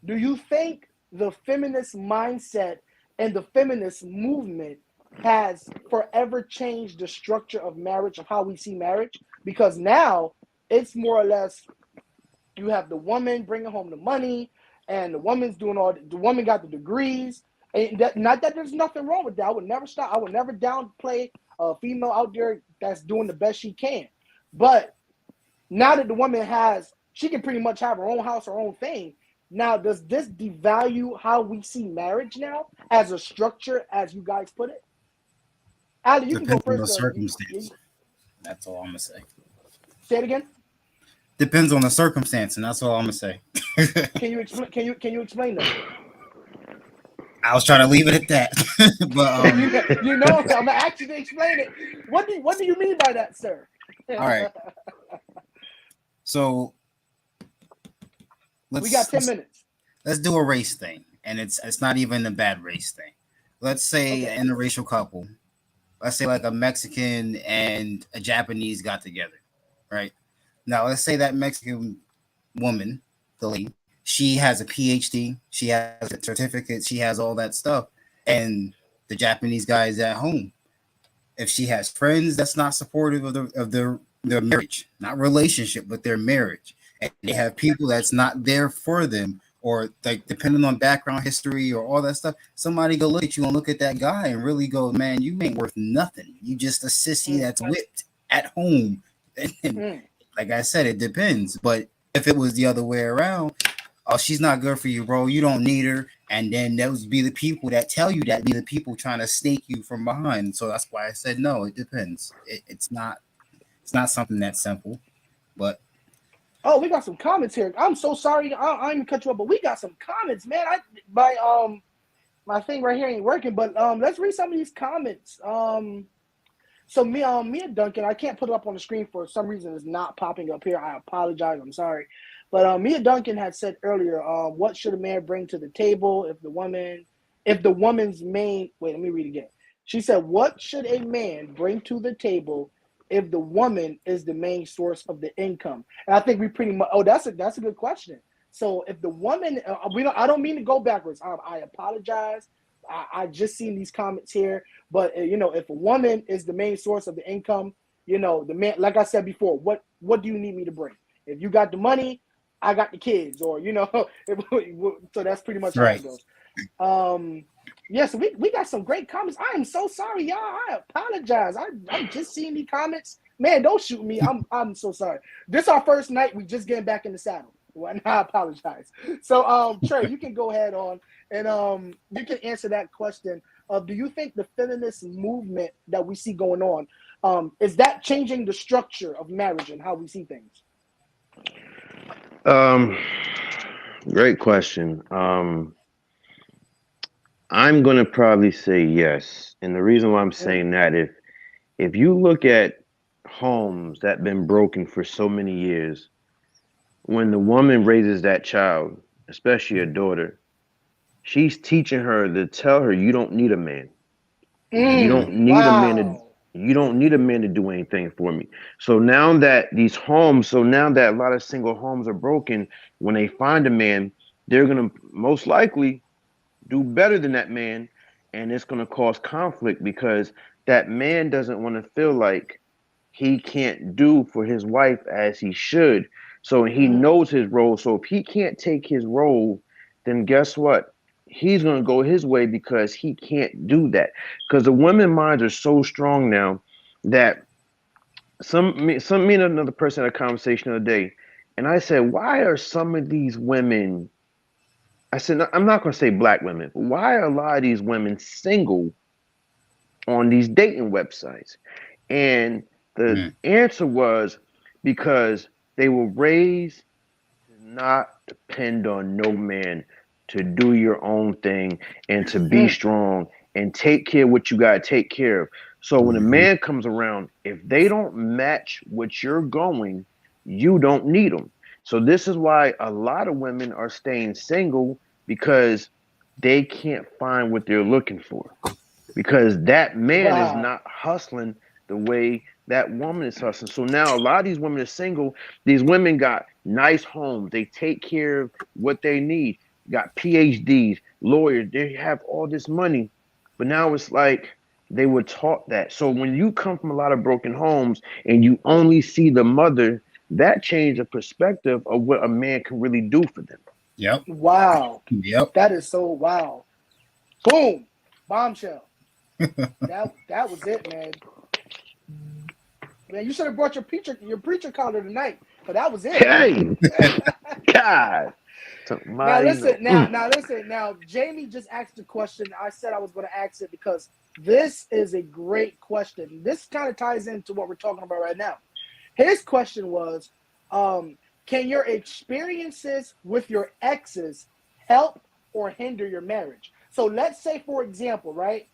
do you think the feminist mindset and the feminist movement has forever changed the structure of marriage, of how we see marriage? Because now it's more or less, you have the woman bringing home the money, and the woman's doing the woman got the degrees. And not that there's nothing wrong with that. I would never downplay a female out there that's doing the best she can. But now that the woman she can pretty much have her own house, her own thing. Now, does this devalue how we see marriage now as a structure, as you guys put it? Ali, you can go Depends on the first. circumstance. That's all I'm gonna say. Say it again. Depends on the circumstance, and that's all I'm gonna say. Can you explain? Can you explain that? I was trying to leave it at that, but I'm gonna ask you to explain it. What do you mean by that, sir? all right. So We got 10 minutes. Let's do a race thing, and it's not even a bad race thing. Let's say Okay. an interracial couple. Let's say like a Mexican and a Japanese got together, right? Now let's say that Mexican woman, the lady, she has a PhD, she has a certificate, she has all that stuff, and the Japanese guy is at home. If she has friends that's not supportive of their marriage, not relationship, but their marriage, and they have people that's not there for them, or like depending on background history or all that stuff, somebody go look at you and look at that guy and really go, man, you ain't worth nothing. You just a sissy that's whipped at home. And like I said, it depends. But if it was the other way around, oh, she's not good for you, bro. You don't need her. And then those be the people that tell you that, be the people trying to snake you from behind. So that's why I said no. It depends. It's not something that simple. But oh, we got some comments here. I'm so sorry. I didn't cut you up, but we got some comments, man. My thing right here ain't working, but let's read some of these comments. So Mia Duncan, I can't put it up on the screen for some reason. It's not popping up here. I apologize. I'm sorry. But Mia Duncan had said earlier, what should a man bring to the table if the woman's main, wait, let me read again. She said, what should a man bring to the table if the woman is the main source of the income? And I think we pretty much, that's a good question. So if the woman, I don't mean to go backwards. I apologize. I just seen these comments here, but if a woman is the main source of the income, the man, like I said before, what do you need me to bring? If you got the money, I got the kids, or so that's pretty much how it goes. Yeah, so we got some great comments. I am so sorry, y'all. I apologize. I'm just seeing these comments. Man, don't shoot me. I'm so sorry. This our first night. We just getting back in the saddle. And I apologize. So Trey, you can go ahead on and you can answer that question of, do you think the feminist movement that we see going on, is that changing the structure of marriage and how we see things? Great question. I'm going to probably say yes. And the reason why I'm saying that, if you look at homes that have been broken for so many years, when the woman raises that child, especially a daughter, she's teaching her to tell her, you don't need a man. You don't need a man to You don't need a man to do anything for me. So now that a lot of single homes are broken, when they find a man, they're going to most likely do better than that man. And it's going to cause conflict because that man doesn't want to feel like he can't do for his wife as he should. So he knows his role. So if he can't take his role, then guess what? He's going to go his way because he can't do that. Because the women minds are so strong now that me and another person had a conversation the other day, and I said, why are some of these women, I said, I'm not going to say black women, but why are a lot of these women single on these dating websites? And the answer was because they were raised to not depend on no man, to do your own thing and to be strong and take care of what you got to take care of. So when a man comes around, if they don't match what you're going, you don't need them. So this is why a lot of women are staying single, because they can't find what they're looking for, because that man is not hustling the way that woman is hustling. So now a lot of these women are single. These women got nice homes. They take care of what they need. Got PhDs, lawyers. They have all this money. But now it's like they were taught that. So when you come from a lot of broken homes and you only see the mother, that changes the perspective of what a man can really do for them. Yep. Wow. Yep. That is so wow. Boom. Bombshell. that was it, man. Man, you should have brought your preacher collar tonight, but that was it. Hey, God. Now listen. Now Jamie just asked the question. I said I was going to ask it because this is a great question. This kind of ties into what we're talking about right now. His question was, can your experiences with your exes help or hinder your marriage? So let's say, for example, right?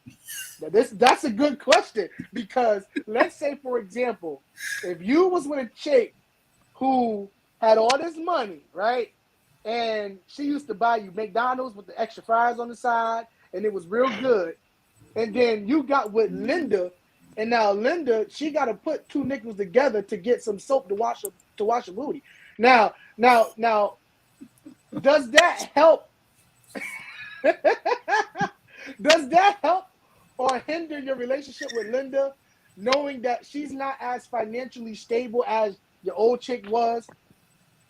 That's a good question, because let's say, for example, if you was with a chick who had all this money, right? And she used to buy you McDonald's with the extra fries on the side, and it was real good. And then you got with Linda, and now Linda, she got to put two nickels together to get some soap to wash her booty. Now, Does that help? Does that help or hinder your relationship with Linda, knowing that she's not as financially stable as your old chick was?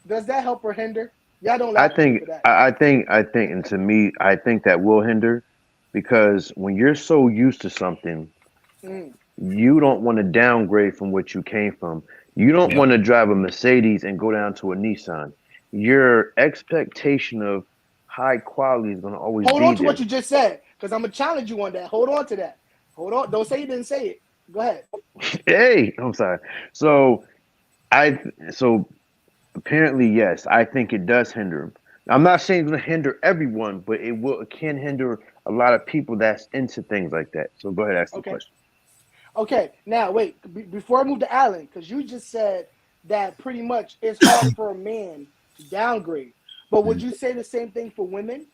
Does that help or hinder? Y'all don't I laugh at me think, for that. and to me, I think that will hinder because when you're so used to something, Mm. you don't want to downgrade from what you came from. You don't Yep. want to drive a Mercedes and go down to a Nissan. Your expectation of high quality is going to always Hold be on to what there. you just said, because I'm gonna challenge you on that. Hold on to that. Hold on. Don't say you didn't say it. Go ahead. Hey, I'm sorry. So I so apparently yes, I think it does hinder. I'm not saying it's going to hinder everyone, but it can hinder a lot of people that's into things like that. So go ahead, ask the Okay. question. Okay. Now wait. Before I move to Allen, because you just said that pretty much it's hard for a man to downgrade. But would Mhm. you say the same thing for women?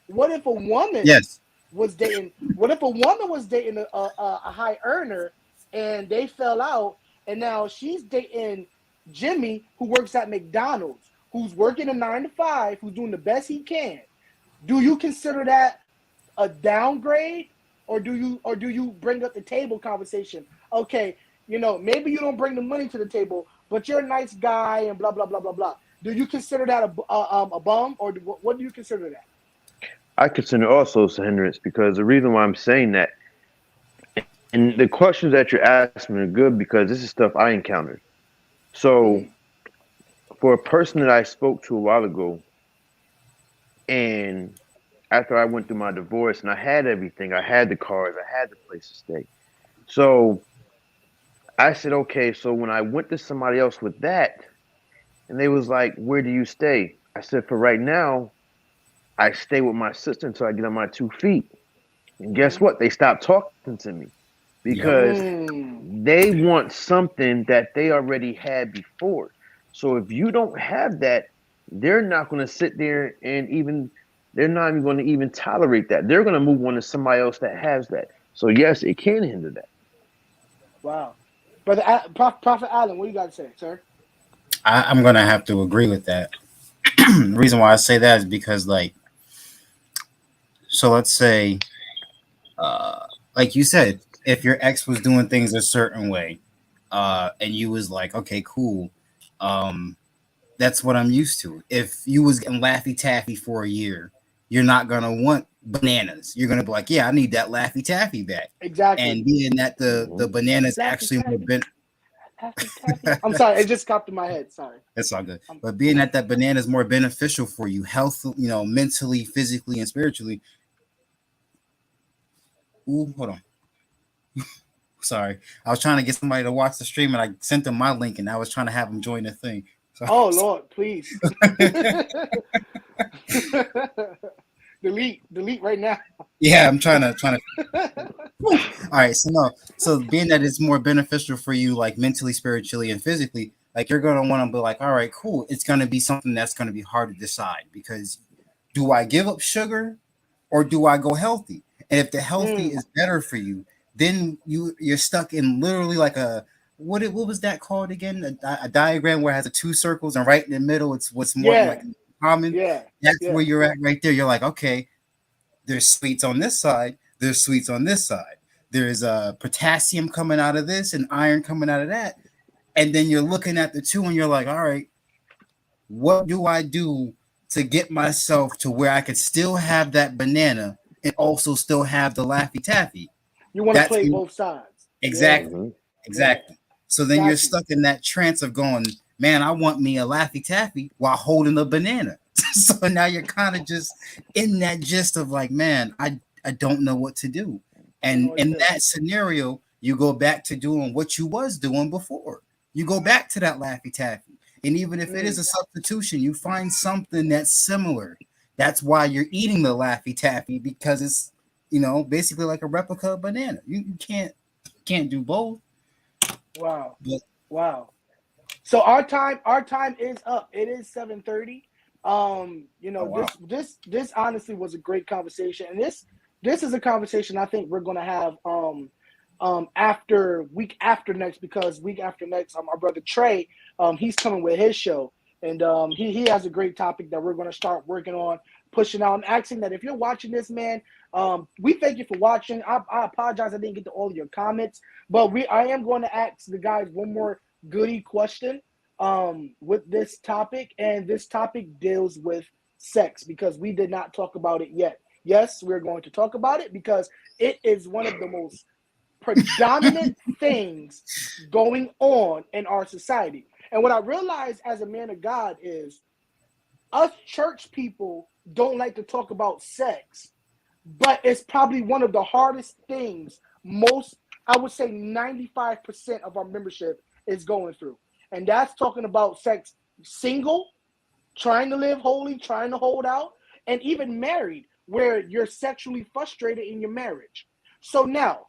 What if a woman Yes. was dating? What if a woman was dating a high earner and they fell out, and now she's dating Jimmy, who works at McDonald's, who's working a 9 to 5, who's doing the best he can? Do you consider that a downgrade, or do you bring up the table conversation? Okay, maybe you don't bring the money to the table, but you're a nice guy and blah blah blah blah blah. Do you consider that a bum, or what do you consider that? I consider also it's a hindrance because the reason why I'm saying that, and the questions that you're asking are good because this is stuff I encountered. So Mm, for a person that I spoke to a while ago, and after I went through my divorce and I had everything, I had the cars, I had the place to stay. So I said, okay, so when I went to somebody else with that, and they was like, where do you stay? I said, for right now, I stay with my sister until I get on my 2 feet. And guess mm-hmm. what? They stopped talking to me Yep. because Mm. they want something that they already had before. So if you don't have that, they're not going to sit there and they're not even going to even tolerate that. They're going to move on to somebody else that has that. So yes, it can hinder that. Wow. Brother Prophet Allen, what you got to say, sir? I'm gonna have to agree with that. The reason why I say that is because, like, so let's say, like you said, if your ex was doing things a certain way, and you was like, okay, cool, um, that's what I'm used to. If you was getting Laffy Taffy for a year, you're not gonna want bananas. You're gonna be like, yeah, I need that Laffy Taffy back. Exactly. And being that the Mhm. bananas Laffy actually more Taffy, Laffy Taffy. I'm sorry, it just popped in my head. Sorry. That's all good. Um, But being that banana is more beneficial for you, health, mentally, physically, and spiritually. Ooh, hold on. Sorry, I was trying to get somebody to watch the stream, and I sent them my link, and I was trying to have them join the thing. So, oh Lord, please. delete right now. yeah, I'm trying to. All right, so no, so being that it's more beneficial for you, like mentally, spiritually, and physically, like you're gonna want to be like, all right, cool. It's gonna be something that's gonna be hard to decide because do I give up sugar or do I go healthy? And if the healthy Mm, is better for you, then you're stuck in literally like a what was that called again? A diagram where it has the two circles and right in the middle it's what's more like yeah, common. yeah, That's where yeah. you're at right there. You're like, okay, there's sweets on this side, there's sweets on this side. There's potassium coming out of this and iron coming out of that. And then you're looking at the two and you're like, all right, what do I do to get myself to where I could still have that banana and also still have the Laffy Taffy? You want to That's play both sides. Yeah, exactly, Mhm. yeah. exactly. So then you're Got you. stuck in that trance of going, man, I want me a Laffy Taffy while holding a banana. So now you're kind of just in that gist of like, man, I don't know what to do. I don't know And what to in do. that scenario, you go back to doing what you was doing before. You go back to that Laffy Taffy. And even if it is Mm, a substitution, you find something that's similar. That's why you're eating the Laffy Taffy because it's, basically like a replica of banana. You can't do both. wow, But wow. So our time is up. It is 7:30. oh wow. This honestly was a great conversation, and this is a conversation I think we're gonna have after week after next, because week after next, our brother Trey, he's coming with his show, And he has a great topic that we're going to start working on, pushing out. I'm asking that if you're watching this, man, we thank you for watching. I apologize I didn't get to all of your comments, but I am going to ask the guys one more goody question with this topic, and this topic deals with sex because we did not talk about it yet. Yes, we're going to talk about it because it is one of the most predominant things going on in our society. And what I realized as a man of God is us church people don't like to talk about sex, but it's probably one of the hardest things I would say 95% of our membership is going through. And that's talking about sex, single, trying to live holy, trying to hold out, and even married, where you're sexually frustrated in your marriage. So now,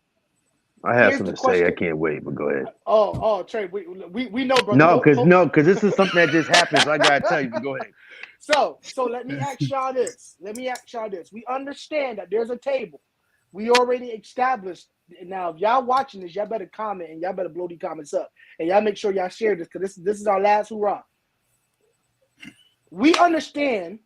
I have something to say. I can't wait, but go ahead. Oh, Trey, we know, bro. No, because this is something that just happens. I gotta tell you. But go ahead. So let me ask y'all this. We understand that there's a table. We already established. Now, if y'all watching this, y'all better comment and y'all better blow these comments up. And y'all make sure y'all share this because this is our last hurrah. We understand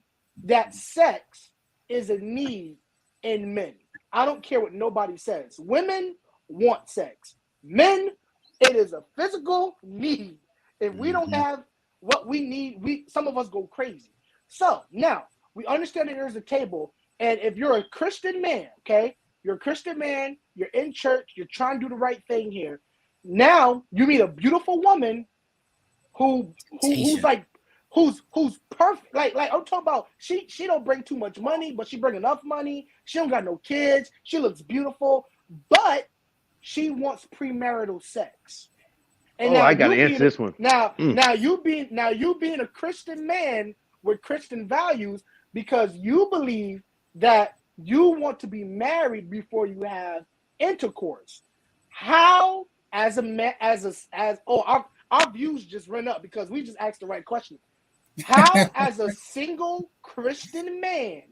that sex is a need in men. I don't care what nobody says. Women want sex. Men, it is a physical need. If we don't have what we need, some of us go crazy. So now we understand that there's a table, and if you're a Christian man, okay, you're a Christian man, you're in church, you're trying to do the right thing here. Now you meet a beautiful woman who's perfect. Like I'm talking about, she don't bring too much money, but she bring enough money. She don't got no kids. She looks beautiful, but she wants premarital sex. And now I gotta answer this one. Now you being a Christian man with Christian values, because you believe that you want to be married before you have intercourse. How, as a man, our views just run up because we just asked the right question. How, as a single Christian man,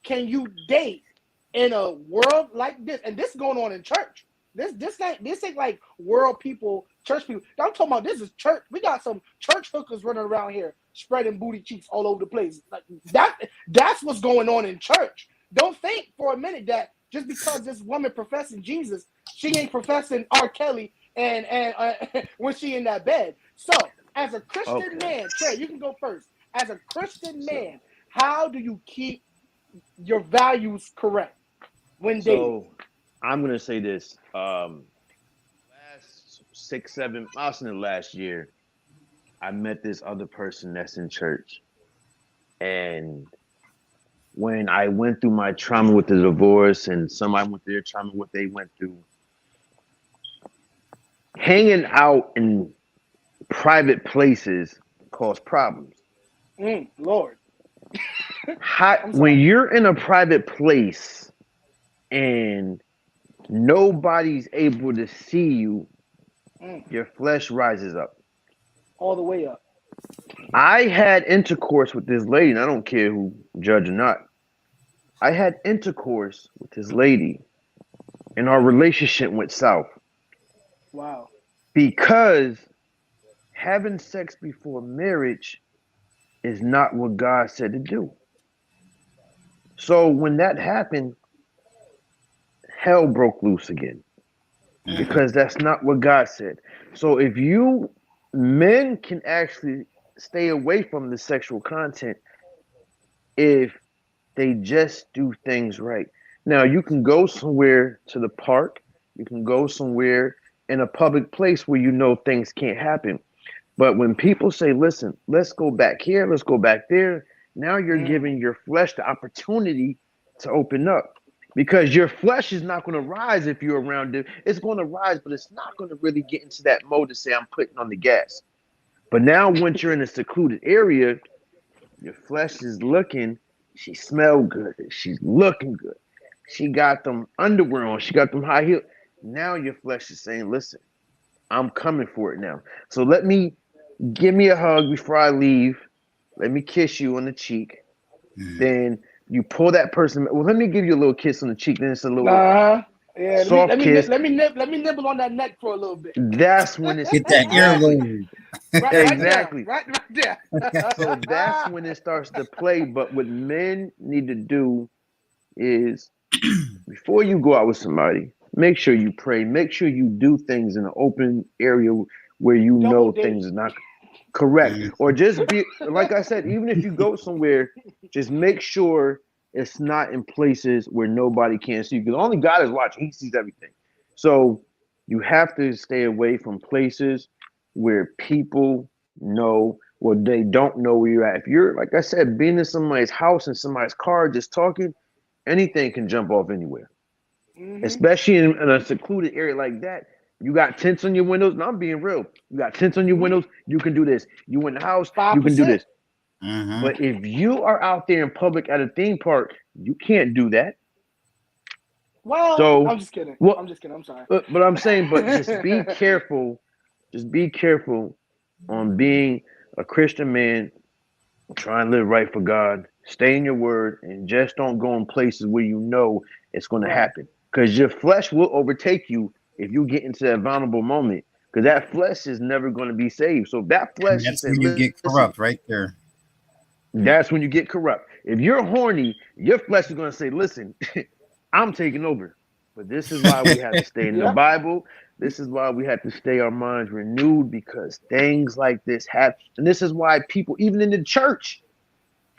can you date in a world like this? And this is going on in church. This ain't like world people, church people. I'm talking about this is church. We got some church hookers running around here spreading booty cheeks all over the place. Like that's what's going on in church. Don't think for a minute that just because this woman professing Jesus, she ain't professing R. Kelly and when she in that bed. So as a Christian man, Trey, you can go first. As a Christian man, how do you keep your values correct when dating? So I'm gonna say this. Last 6-7 months in the last year, I met this other person that's in church. And when I went through my trauma with the divorce and somebody went through their trauma, what they went through, hanging out in private places cause problems. Lord. When you're in a private place and nobody's able to see you, your flesh rises up. All the way up. I had intercourse with this lady, and I don't care who judge or not. I had intercourse with this lady, and our relationship went south. Wow. Because having sex before marriage is not what God said to do. So when that happened, hell broke loose again. Because that's not what God said. So if men can actually stay away from the sexual content if they just do things right. Now, you can go somewhere to the park. You can go somewhere in a public place where you know things can't happen. But when people say, listen, let's go back here, let's go back there, now you're giving your flesh the opportunity to open up. Because your flesh is not going to rise if you're around it. It's going to rise, but it's not going to really get into that mode to say, I'm putting on the gas. But now once you're in a secluded area, your flesh is looking, she smelled good, she's looking good. She got them underwear on, she got them high heels. Now your flesh is saying, listen, I'm coming for it now. So give me a hug before I leave. Let me kiss you on the cheek. Then you pull that person. Well, let me give you a little kiss on the cheek. Then it's a little soft kiss. Let me nibble on that neck for a little bit. That's when it's get that earlobe. Exactly. Right there. So that's when it starts to play. But what men need to do is before you go out with somebody, make sure you pray. Make sure you do things in an open area where you Double know date. things are not correct. Mhm. Or just be like I said, even if you go somewhere, just make sure it's not in places where nobody can see you. Because only God is watching, He sees everything. So you have to stay away from places where people know or they don't know where you're at. If you're, like I said, being in somebody's house in somebody's car just talking, anything can jump off anywhere, Hmm. especially in a secluded area like that. You got tents on your windows. And I'm being real. You got tents on your Hmm. windows. You can do this. You in the house. You can do 5%. this. Mhm. But if you are out there in public at a theme park, you can't do that. Well, So, I'm just kidding. well, I'm just kidding. I'm sorry. but I'm saying, but just be careful. Just be careful on being a Christian man. Try and live right for God. Stay in your word, and just don't go in places where you know it's going to Right. happen. Because your flesh will overtake you if you get into that vulnerable moment. Because that flesh is never going to be saved. So if that And flesh, you that's say, when you get listen, corrupt, right there. that's when you get corrupt. If you're horny, your flesh is going to say, listen, I'm taking over. But this is why we have to stay in the Yep. Bible. This is why we have to stay our minds renewed because things like this happen. And this is why people, even in the church,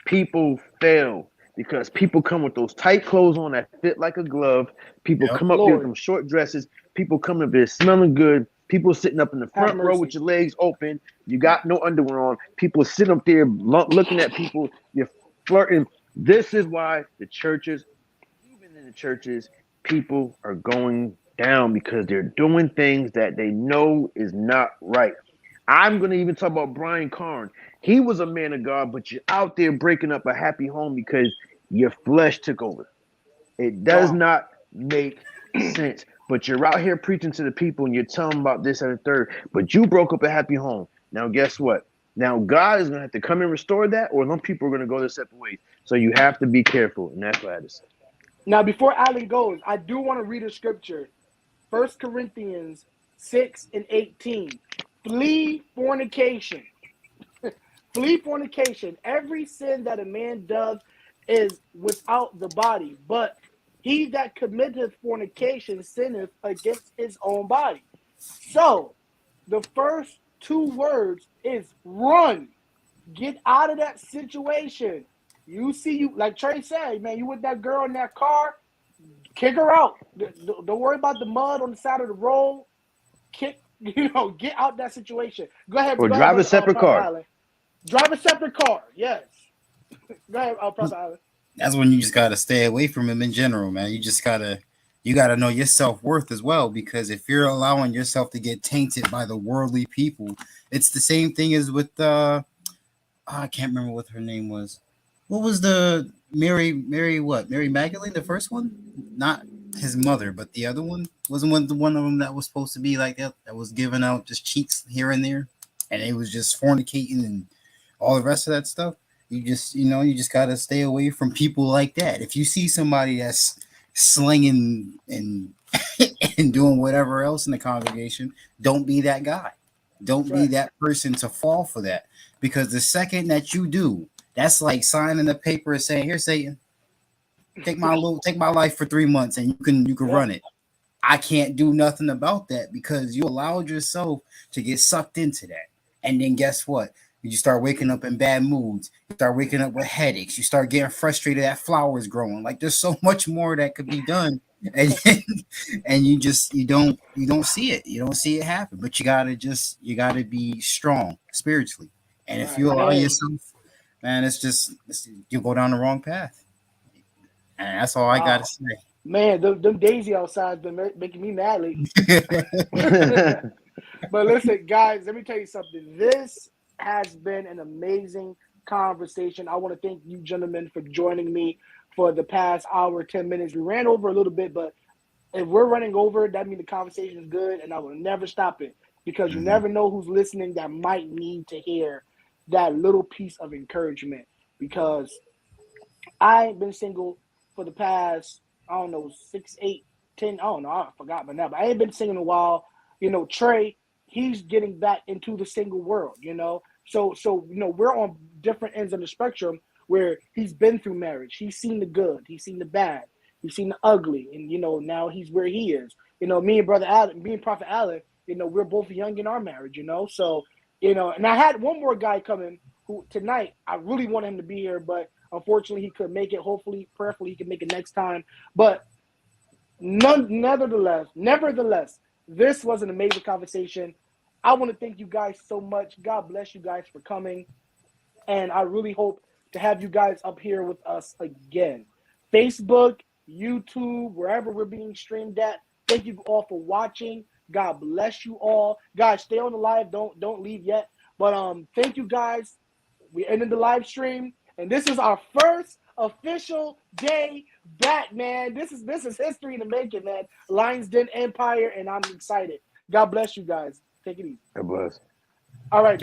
people fail because people come with those tight clothes on that fit like a glove. People Yep. come up there with Lord, them short dresses. People come up there smelling good. People sitting up in the have front row with mercy. your legs open. You got no underwear on. People sit up there looking at people. You're flirting. This is why the churches, even in the churches, people are going down because they're doing things that they know is not right. I'm going to even talk about Brian Carn. He was a man of God, but you're out there breaking up a happy home because your flesh took over. It does Wow. not make sense. But you're out here preaching to the people and you're telling them about this and the third, but you broke up a happy home. Now, guess what? Now, God is going to have to come and restore that, or some people are going to go their separate ways. So you have to be careful. And that's what I had to say. Now, before Alan goes, I do want to read a scripture. 1 Corinthians 6 and 18. Flee fornication. Flee fornication. Every sin that a man does is without the body, but he that committeth fornication sinneth against his own body. So, the first two words is run. Get out of that situation. You see, you like Trey said, man, you with that girl in that car, kick her out. Don't worry about the mud on the side of the road. Kick, get out that situation. Go ahead, Or drive a separate Prophet car. Allen. Drive a separate car. Yes. Go ahead, Prophet Allen. That's when you just gotta stay away from him in general, man. You gotta know your self worth as well, because if you're allowing yourself to get tainted by the worldly people, it's the same thing as with I can't remember what her name was. What was the Mary what? Mary Magdalene, the first one? Not his mother, but the other one? Wasn't one of them that was supposed to be like that was giving out just cheeks here and there, and it was just fornicating and all the rest of that stuff. You just gotta stay away from people like that. If you see somebody that's slinging and and doing whatever else in the congregation, don't be that guy. That's Don't be right. that person to fall for that. Because the second that you do, that's like signing a paper and saying, "Here, Satan, take my life for 3 months, and you can Yep. run it." I can't do nothing about that because you allowed yourself to get sucked into that. And then guess what? You start waking up in bad moods. You start waking up with headaches. You start getting frustrated that flowers growing. Like there's so much more that could be done. And and you don't see it. You don't see it happen. But you gotta be strong spiritually. And if Right. you allow And yourself, man, you go down the wrong path. And that's all I gotta wow. say. Man, them Daisy outside's been making me mad lately. But listen, guys, let me tell you something. This has been an amazing conversation. I want to thank you, gentlemen, for joining me for the past hour, 10 minutes. We ran over a little bit, but if we're running over, that means the conversation is good, and I will never stop it because you Mhm. never know who's listening that might need to hear that little piece of encouragement. Because I've been single for the past, I don't know, 6, 8, 10. I don't know. I forgot by now, but I ain't been single in a while. Trey, he's getting back into the single world, So we're on different ends of the spectrum where he's been through marriage. He's seen the good, he's seen the bad, he's seen the ugly, and now he's where he is. Me and brother Allen, me and Prophet Allen, we're both young in our marriage, So, and I had one more guy coming who tonight I really want him to be here, but unfortunately he couldn't make it. Hopefully, prayerfully he can make it next time. But nevertheless, this was an amazing conversation. I want to thank you guys so much. God bless you guys for coming. And I really hope to have you guys up here with us again. Facebook, YouTube, wherever we're being streamed at. Thank you all for watching. God bless you all. Guys, stay on the live. Don't leave yet. But thank you guys. We ended the live stream. And this is our first official day back, man. This is history in the making, man. Lions Den Empire, and I'm excited. God bless you guys. Take it easy. God bless. All right.